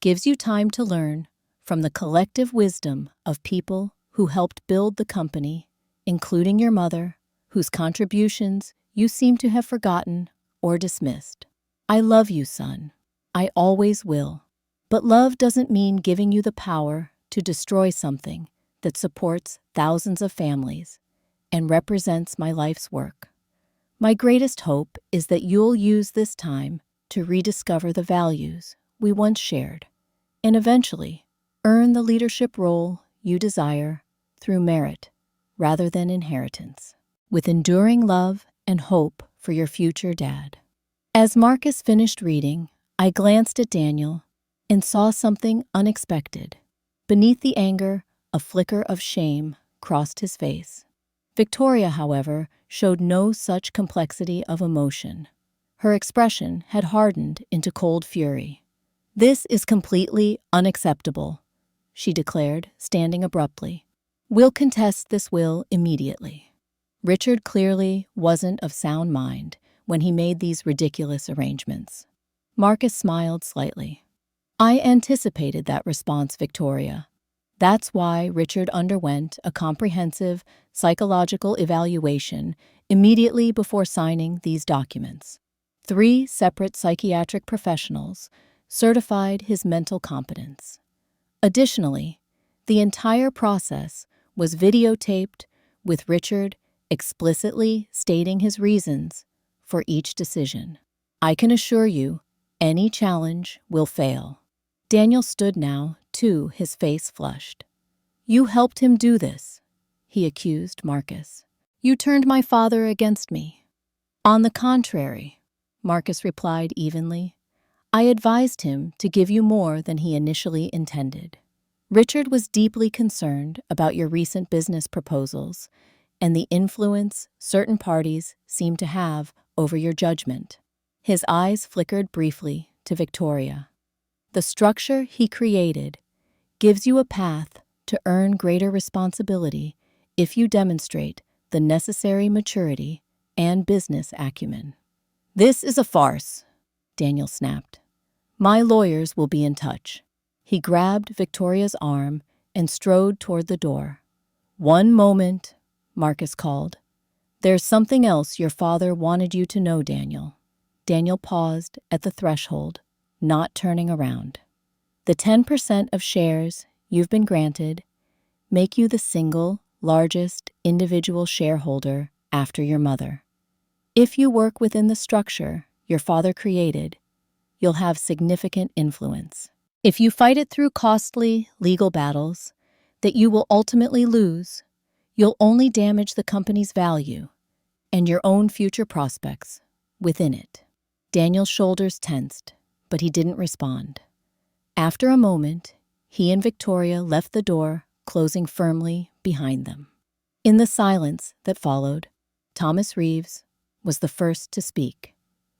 gives you time to learn from the collective wisdom of people who helped build the company, including your mother, whose contributions you seem to have forgotten or dismissed. I love you, son. I always will. But love doesn't mean giving you the power to destroy something that supports thousands of families and represents my life's work. My greatest hope is that you'll use this time to rediscover the values we once shared and eventually earn the leadership role you desire through merit rather than inheritance. With enduring love and hope for your future dad. As Marcus finished reading, I glanced at Daniel and saw something unexpected. Beneath the anger, a flicker of shame crossed his face. Victoria, however, showed no such complexity of emotion. Her expression had hardened into cold fury. This is completely unacceptable, she declared, standing abruptly. We'll contest this will immediately. Richard clearly wasn't of sound mind when he made these ridiculous arrangements. Marcus smiled slightly. I anticipated that response, Victoria. That's why Richard underwent a comprehensive psychological evaluation immediately before signing these documents. 3 separate psychiatric professionals certified his mental competence. Additionally, the entire process was videotaped with Richard explicitly stating his reasons for each decision. I can assure you, any challenge will fail. Daniel stood now, too, his face flushed. You helped him do this, he accused Marcus. You turned my father against me. On the contrary, Marcus replied evenly, I advised him to give you more than he initially intended. Richard was deeply concerned about your recent business proposals and the influence certain parties seem to have over your judgment. His eyes flickered briefly to Victoria. The structure he created gives you a path to earn greater responsibility if you demonstrate the necessary maturity and business acumen. This is a farce, Daniel snapped. My lawyers will be in touch. He grabbed Victoria's arm and strode toward the door. One moment, Marcus called. There's something else your father wanted you to know, Daniel. Daniel paused at the threshold, not turning around. The 10% of shares you've been granted make you the single largest individual shareholder after your mother. If you work within the structure your father created, you'll have significant influence. If you fight it through costly legal battles that you will ultimately lose, you'll only damage the company's value and your own future prospects within it. Daniel's shoulders tensed, but he didn't respond. After a moment, he and Victoria left the door, closing firmly behind them. In the silence that followed, Thomas Reeves was the first to speak.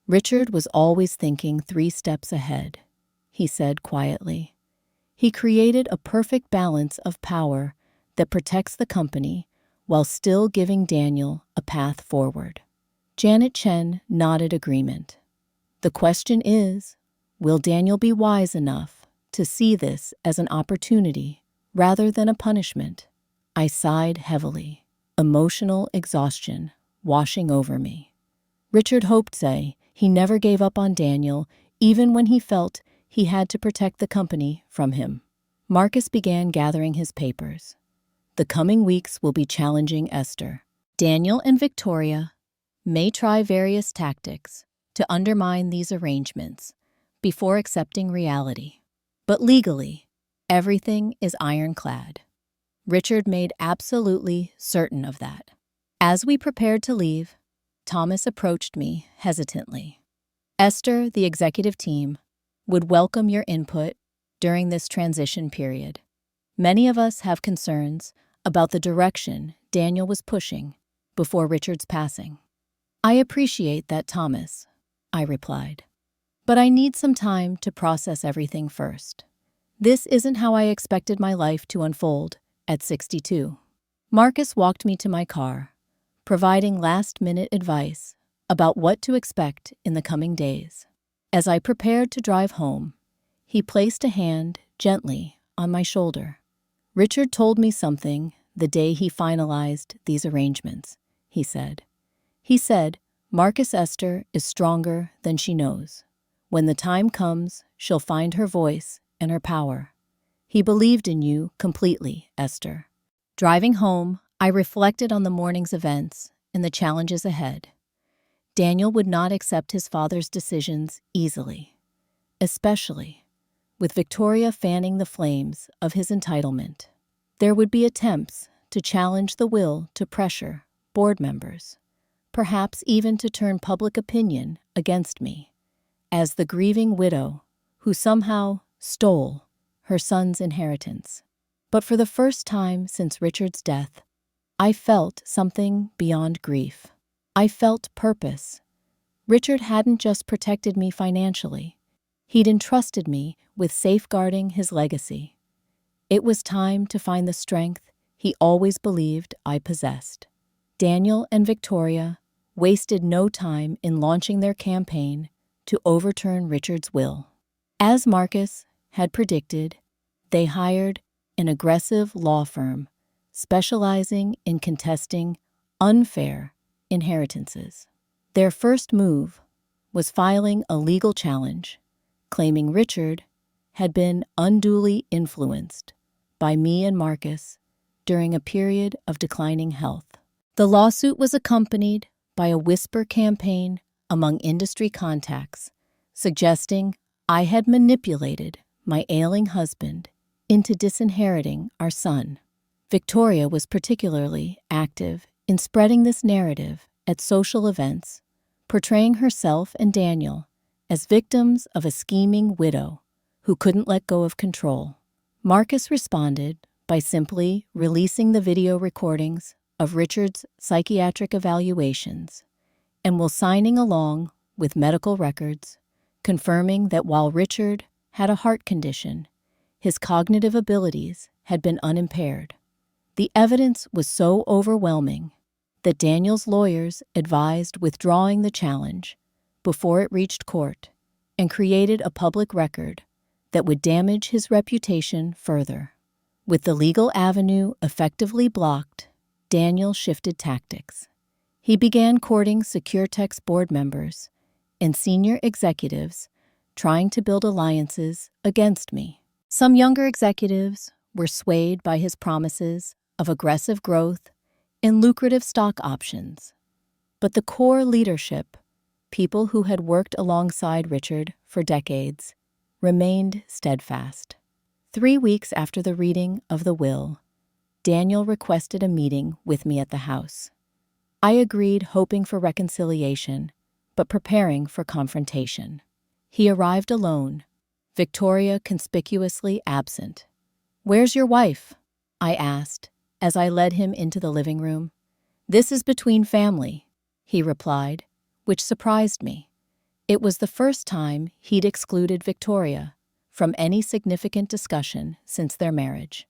Richard was always thinking 3 steps ahead, he said quietly. He created a perfect balance of power that protects the company while still giving Daniel a path forward. Janet Chen nodded agreement. The question is, will Daniel be wise enough to see this as an opportunity rather than a punishment? I sighed heavily, emotional exhaustion washing over me. Richard hoped he never gave up on Daniel, even when he felt he had to protect the company from him. Marcus began gathering his papers. The coming weeks will be challenging, Esther. Daniel and Victoria may try various tactics to undermine these arrangements before accepting reality. But legally, everything is ironclad. Richard made absolutely certain of that. As we prepared to leave, Thomas approached me hesitantly. Esther, the executive team, would welcome your input during this transition period. Many of us have concerns about the direction Daniel was pushing before Richard's passing. I appreciate that, Thomas, I replied. But I need some time to process everything first. This isn't how I expected my life to unfold at 62. Marcus walked me to my car, providing last-minute advice about what to expect in the coming days. As I prepared to drive home, he placed a hand gently on my shoulder. Richard told me something the day he finalized these arrangements, he said. He said, Marcus, Esther is stronger than she knows. When the time comes, she'll find her voice and her power. He believed in you completely, Esther. Driving home, I reflected on the morning's events and the challenges ahead. Daniel would not accept his father's decisions easily, especially with Victoria fanning the flames of his entitlement. There would be attempts to challenge the will to pressure board members, perhaps even to turn public opinion against me, as the grieving widow who somehow stole her son's inheritance. But for the first time since Richard's death, I felt something beyond grief. I felt purpose. Richard hadn't just protected me financially. He'd entrusted me with safeguarding his legacy. It was time to find the strength he always believed I possessed. Daniel and Victoria wasted no time in launching their campaign to overturn Richard's will. As Marcus had predicted, they hired an aggressive law firm specializing in contesting unfair inheritances. Their first move was filing a legal challenge, claiming Richard had been unduly influenced by me and Marcus during a period of declining health. The lawsuit was accompanied by a whisper campaign among industry contacts, suggesting I had manipulated my ailing husband into disinheriting our son. Victoria was particularly active in spreading this narrative at social events, portraying herself and Daniel as victims of a scheming widow who couldn't let go of control. Marcus responded by simply releasing the video recordings of Richard's psychiatric evaluations and while signing along with medical records, confirming that while Richard had a heart condition, his cognitive abilities had been unimpaired. The evidence was so overwhelming that Daniel's lawyers advised withdrawing the challenge before it reached court and created a public record that would damage his reputation further. With the legal avenue effectively blocked, Daniel shifted tactics. He began courting SecureTech's board members and senior executives, trying to build alliances against me. Some younger executives were swayed by his promises of aggressive growth and lucrative stock options. But the core leadership, people who had worked alongside Richard for decades, remained steadfast. 3 weeks after the reading of the will, Daniel requested a meeting with me at the house. I agreed, hoping for reconciliation, but preparing for confrontation. He arrived alone, Victoria conspicuously absent. "Where's your wife?" I asked as I led him into the living room. "This is between family," he replied, which surprised me. It was the first time he'd excluded Victoria from any significant discussion since their marriage.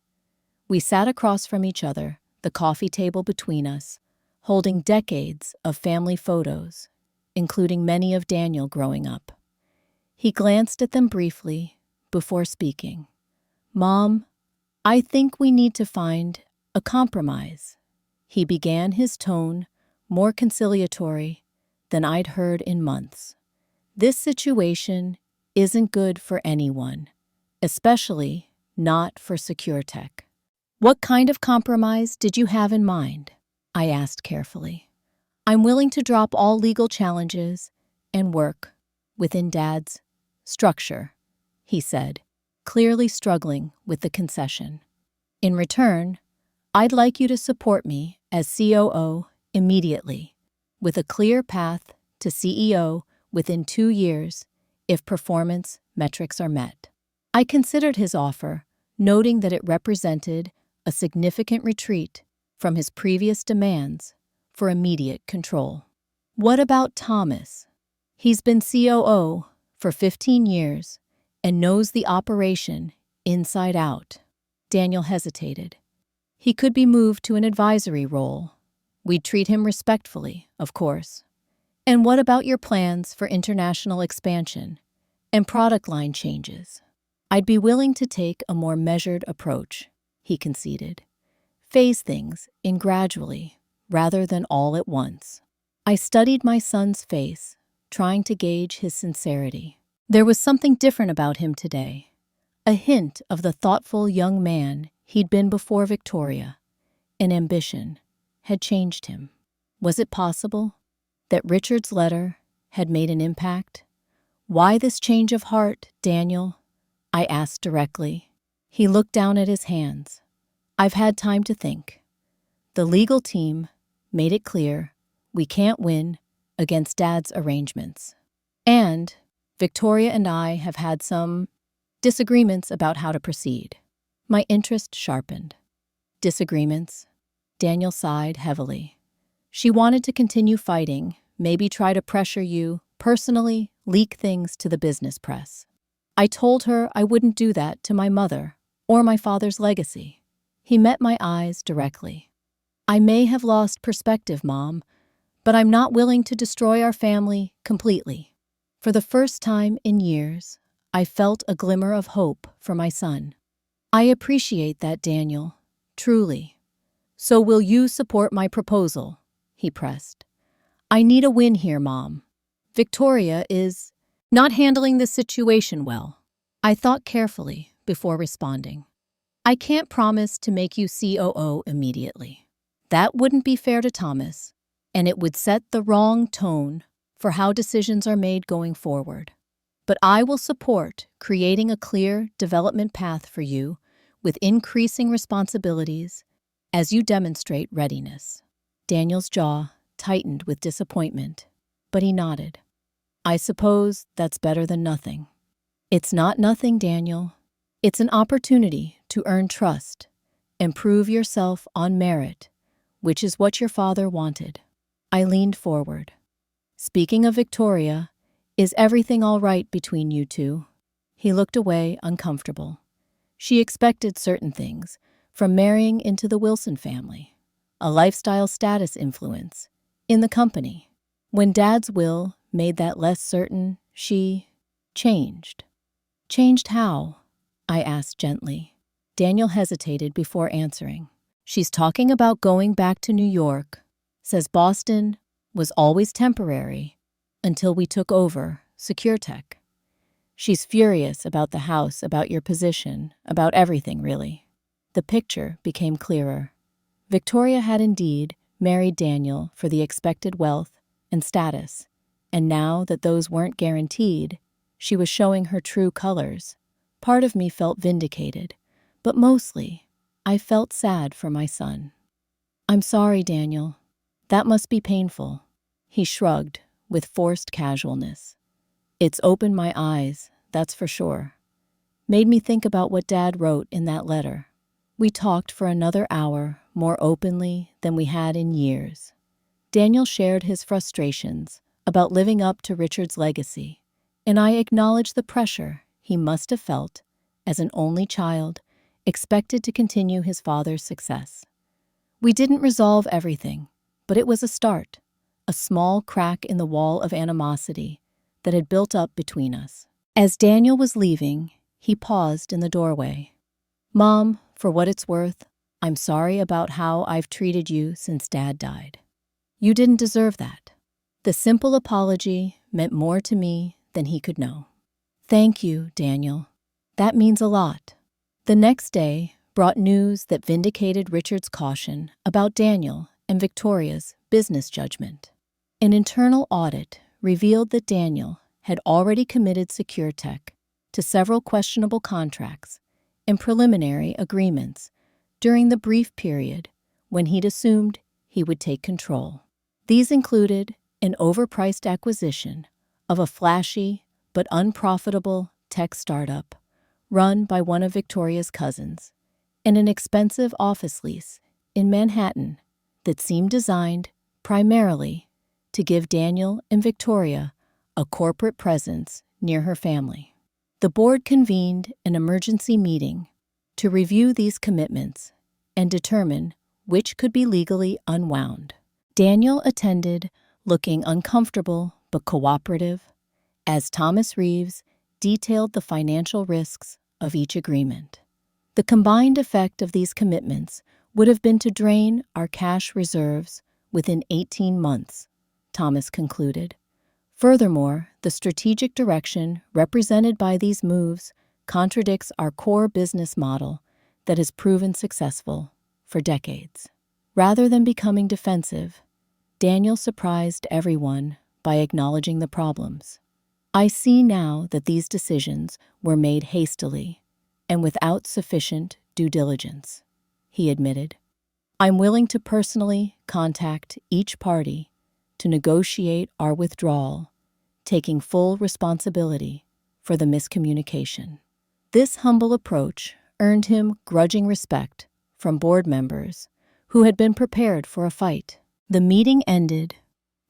We sat across from each other, the coffee table between us, holding decades of family photos, including many of Daniel growing up. He glanced at them briefly before speaking. "Mom, I think we need to find a compromise." He began, his tone more conciliatory than I'd heard in months. "This situation isn't good for anyone, especially not for SecureTech." "What kind of compromise did you have in mind?" I asked carefully. "I'm willing to drop all legal challenges and work within Dad's structure," he said, clearly struggling with the concession. "In return, I'd like you to support me as COO immediately, with a clear path to CEO within 2 years if performance metrics are met." I considered his offer, noting that it represented a significant retreat from his previous demands for immediate control. "What about Thomas? He's been COO for 15 years and knows the operation inside out." Daniel hesitated. "He could be moved to an advisory role. We'd treat him respectfully, of course." "And what about your plans for international expansion and product line changes?" "I'd be willing to take a more measured approach," he conceded. "Phase things in gradually, rather than all at once." I studied my son's face, trying to gauge his sincerity. There was something different about him today, a hint of the thoughtful young man he'd been before Victoria. An ambition had changed him. Was it possible that Richard's letter had made an impact? "Why this change of heart, Daniel?" I asked directly. He looked down at his hands. "I've had time to think. The legal team made it clear we can't win against Dad's arrangements. And Victoria and I have had some disagreements about how to proceed." My interest sharpened. "Disagreements?" Daniel sighed heavily. "She wanted to continue fighting, maybe try to pressure you, personally leak things to the business press. I told her I wouldn't do that to my mother or my father's legacy." He met my eyes directly. I may have lost perspective, Mom, but I'm not willing to destroy our family completely. For the first time in years, I felt a glimmer of hope for my son. I appreciate that, Daniel, truly. So will you support my proposal? He pressed. I need a win here, Mom. Victoria is not handling the situation well. I thought carefully before responding. I can't promise to make you COO immediately. That wouldn't be fair to Thomas, and it would set the wrong tone for how decisions are made going forward. But I will support creating a clear development path for you with increasing responsibilities as you demonstrate readiness. Daniel's jaw tightened with disappointment, but he nodded. I suppose that's better than nothing. It's not nothing, Daniel. It's an opportunity to earn trust and prove yourself on merit, which is what your father wanted. I leaned forward. Speaking of Victoria, is everything all right between you two? He looked away, uncomfortable. She expected certain things from marrying into the Wilson family, a lifestyle status influence in the company. When Dad's will made that less certain, she changed. Changed how? I asked gently. Daniel hesitated before answering. She's talking about going back to New York. Says Boston was always temporary until we took over SecureTech. She's furious about the house, about your position, about everything, really. The picture became clearer. Victoria had indeed married Daniel for the expected wealth and status, and now that those weren't guaranteed, she was showing her true colors. Part of me felt vindicated, but mostly, I felt sad for my son. I'm sorry, Daniel. That must be painful. He shrugged with forced casualness. It's opened my eyes, that's for sure. Made me think about what Dad wrote in that letter. We talked for another hour, more openly than we had in years. Daniel shared his frustrations about living up to Richard's legacy, and I acknowledged the pressure he must have felt as an only child, expected to continue his father's success. We didn't resolve everything, but it was a start, a small crack in the wall of animosity that had built up between us. As Daniel was leaving, he paused in the doorway. Mom, for what it's worth, I'm sorry about how I've treated you since Dad died. You didn't deserve that. The simple apology meant more to me than he could know. Thank you, Daniel. That means a lot. The next day brought news that vindicated Richard's caution about Daniel and Victoria's business judgment. An internal audit revealed that Daniel had already committed SecureTech to several questionable contracts and preliminary agreements during the brief period when he'd assumed he would take control. These included an overpriced acquisition of a flashy but unprofitable tech startup run by one of Victoria's cousins, and an expensive office lease in Manhattan that seemed designed primarily to give Daniel and Victoria a corporate presence near her family. The board convened an emergency meeting to review these commitments and determine which could be legally unwound. Daniel attended, looking uncomfortable but cooperative, as Thomas Reeves detailed the financial risks of each agreement. The combined effect of these commitments would have been to drain our cash reserves within 18 months, Thomas concluded. Furthermore, the strategic direction represented by these moves contradicts our core business model that has proven successful for decades. Rather than becoming defensive, Daniel surprised everyone by acknowledging the problems. I see now that these decisions were made hastily and without sufficient due diligence, he admitted. I'm willing to personally contact each party to negotiate our withdrawal, taking full responsibility for the miscommunication. This humble approach earned him grudging respect from board members who had been prepared for a fight. The meeting ended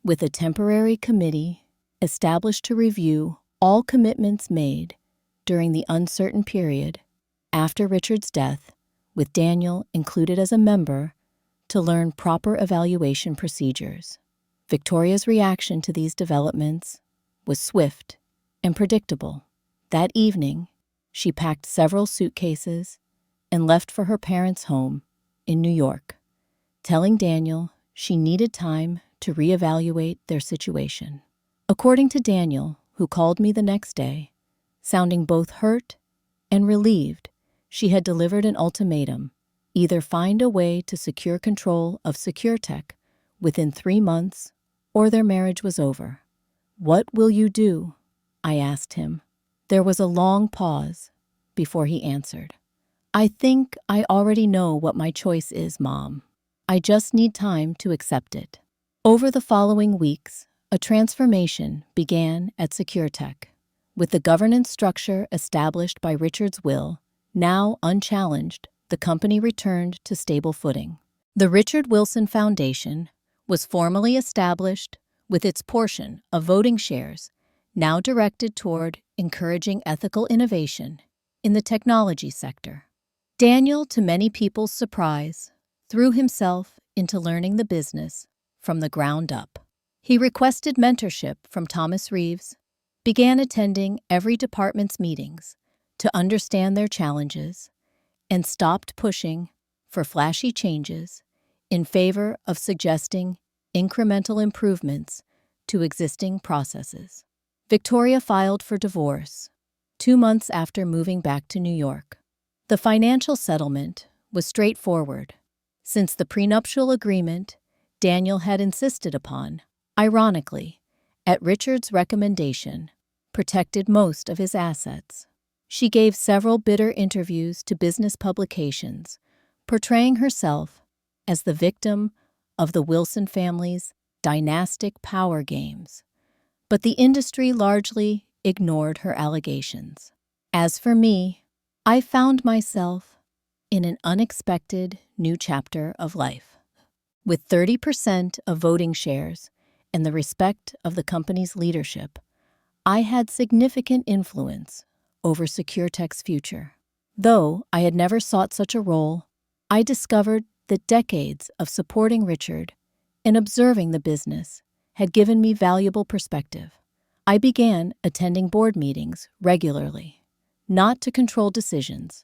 with a temporary committee established to review all commitments made during the uncertain period after Richard's death with Daniel included as a member to learn proper evaluation procedures. Victoria's reaction to these developments was swift and predictable. That evening, she packed several suitcases and left for her parents' home in New York, telling Daniel she needed time to reevaluate their situation. According to Daniel, who called me the next day, sounding both hurt and relieved, she had delivered an ultimatum: either find a way to secure control of SecureTech within 3 months, or their marriage was over. "What will you do?" I asked him. There was a long pause before he answered. "I think I already know what my choice is, Mom. I just need time to accept it." Over the following weeks, a transformation began at SecureTech. With the governance structure established by Richard's will now unchallenged, the company returned to stable footing. The Richard Wilson Foundation was formally established, with its portion of voting shares now directed toward encouraging ethical innovation in the technology sector. Daniel, to many people's surprise, threw himself into learning the business from the ground up. He requested mentorship from Thomas Reeves, began attending every department's meetings to understand their challenges, and stopped pushing for flashy changes in favor of suggesting incremental improvements to existing processes. Victoria filed for divorce 2 months after moving back to New York. The financial settlement was straightforward, since the prenuptial agreement Daniel had insisted upon, ironically, at Richard's recommendation, protected most of his assets. She gave several bitter interviews to business publications, portraying herself as the victim of the Wilson family's dynastic power games, but the industry largely ignored her allegations. As for me, I found myself in an unexpected new chapter of life. With 30% of voting shares and the respect of the company's leadership, I had significant influence over SecureTech's future. Though I had never sought such a role, I discovered that decades of supporting Richard and observing the business had given me valuable perspective. I began attending board meetings regularly, not to control decisions,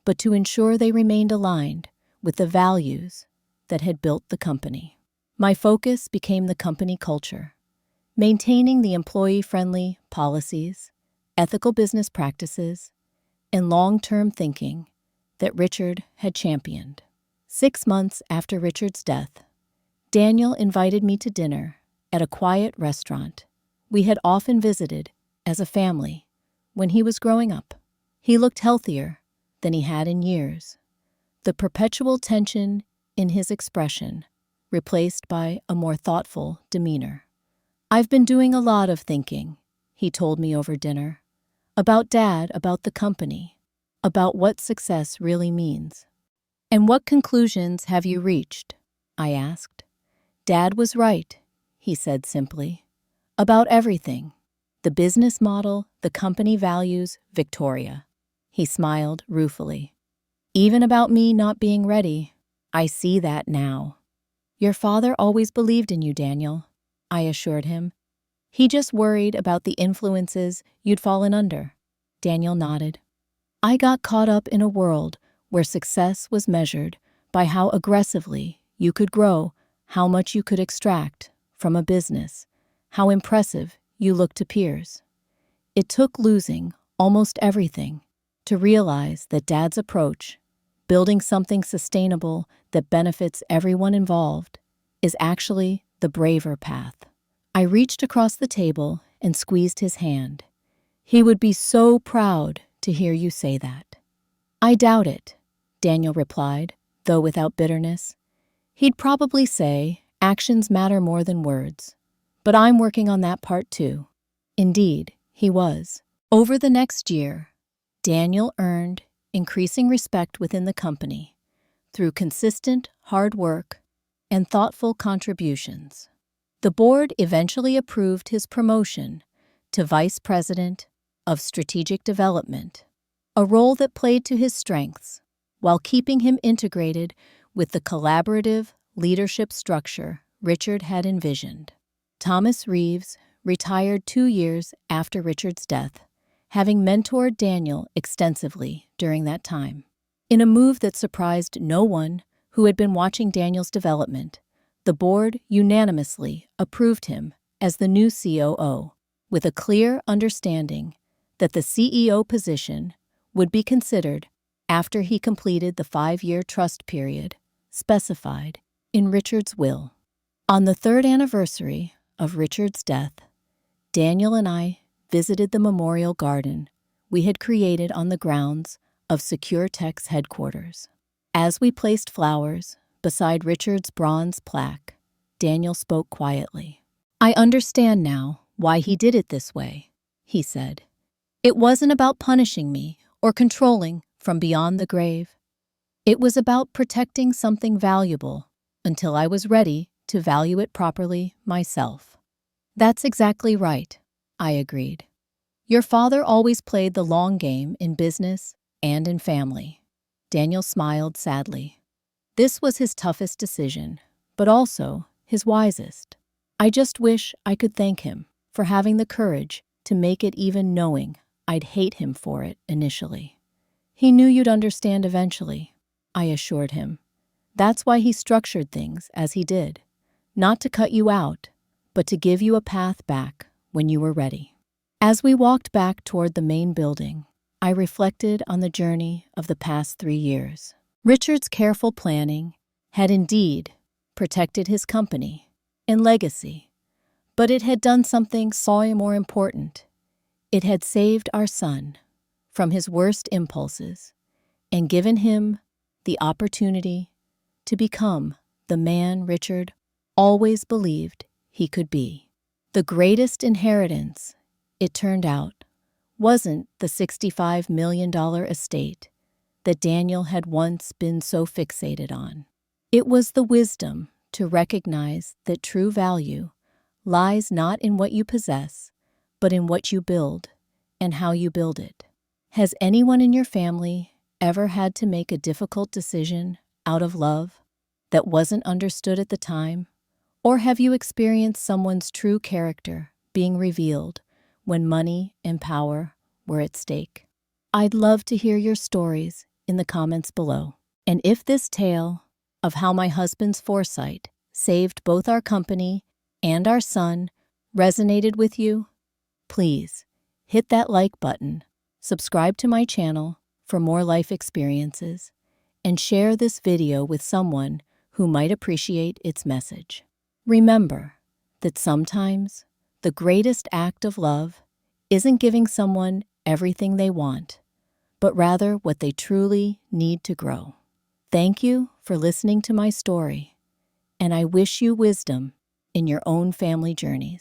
but to ensure they remained aligned with the values that had built the company. My focus became the company culture, maintaining the employee-friendly policies, ethical business practices, and long-term thinking that Richard had championed. 6 months after Richard's death, Daniel invited me to dinner at a quiet restaurant we had often visited as a family when he was growing up. He looked healthier than he had in years, the perpetual tension in his expression replaced by a more thoughtful demeanor. "I've been doing a lot of thinking," he told me over dinner, "about Dad, about the company, about what success really means." "And what conclusions have you reached?" I asked. "Dad was right," he said simply. "About everything. The business model, the company values, Victoria." He smiled ruefully. "Even about me not being ready. I see that now." "Your father always believed in you, Daniel," I assured him. "He just worried about the influences you'd fallen under." Daniel nodded. "I got caught up in a world where success was measured by how aggressively you could grow, how much you could extract from a business, how impressive you looked to peers. It took losing almost everything to realize that Dad's approach, building something sustainable that benefits everyone involved, is actually the braver path." I reached across the table and squeezed his hand. "He would be so proud to hear you say that." "I doubt it," Daniel replied, though without bitterness. "He'd probably say actions matter more than words. But I'm working on that part too." Indeed, he was. Over the next year, Daniel earned increasing respect within the company through consistent hard work and thoughtful contributions. The board eventually approved his promotion to Vice President of Strategic Development, a role that played to his strengths, while keeping him integrated with the collaborative leadership structure Richard had envisioned. Thomas Reeves retired 2 years after Richard's death, having mentored Daniel extensively during that time. In a move that surprised no one who had been watching Daniel's development, the board unanimously approved him as the new COO, with a clear understanding that the CEO position would be considered after he completed the 5-year trust period specified in Richard's will. On the 3rd anniversary of Richard's death, Daniel and I visited the memorial garden we had created on the grounds of SecureTech's headquarters. As we placed flowers beside Richard's bronze plaque, Daniel spoke quietly. "I understand now why he did it this way," he said. "It wasn't about punishing me or controlling from beyond the grave. It was about protecting something valuable until I was ready to value it properly myself." "That's exactly right," I agreed. "Your father always played the long game in business and in family." Daniel smiled sadly. "This was his toughest decision, but also his wisest. I just wish I could thank him for having the courage to make it, even knowing I'd hate him for it initially." "He knew you'd understand eventually," I assured him. "That's why he structured things as he did. Not to cut you out, but to give you a path back when you were ready." As we walked back toward the main building, I reflected on the journey of the past 3 years. Richard's careful planning had indeed protected his company and legacy, but it had done something far more important. It had saved our son from his worst impulses and given him the opportunity to become the man Richard always believed he could be. The greatest inheritance, it turned out, wasn't the $65 million estate that Daniel had once been so fixated on. It was the wisdom to recognize that true value lies not in what you possess, but in what you build and how you build it. Has anyone in your family ever had to make a difficult decision out of love that wasn't understood at the time? Or have you experienced someone's true character being revealed when money and power were at stake? I'd love to hear your stories in the comments below. And if this tale of how my husband's foresight saved both our company and our son resonated with you, please hit that like button, subscribe to my channel for more life experiences, and share this video with someone who might appreciate its message. Remember that sometimes the greatest act of love isn't giving someone everything they want, but rather what they truly need to grow. Thank you for listening to my story, and I wish you wisdom in your own family journeys.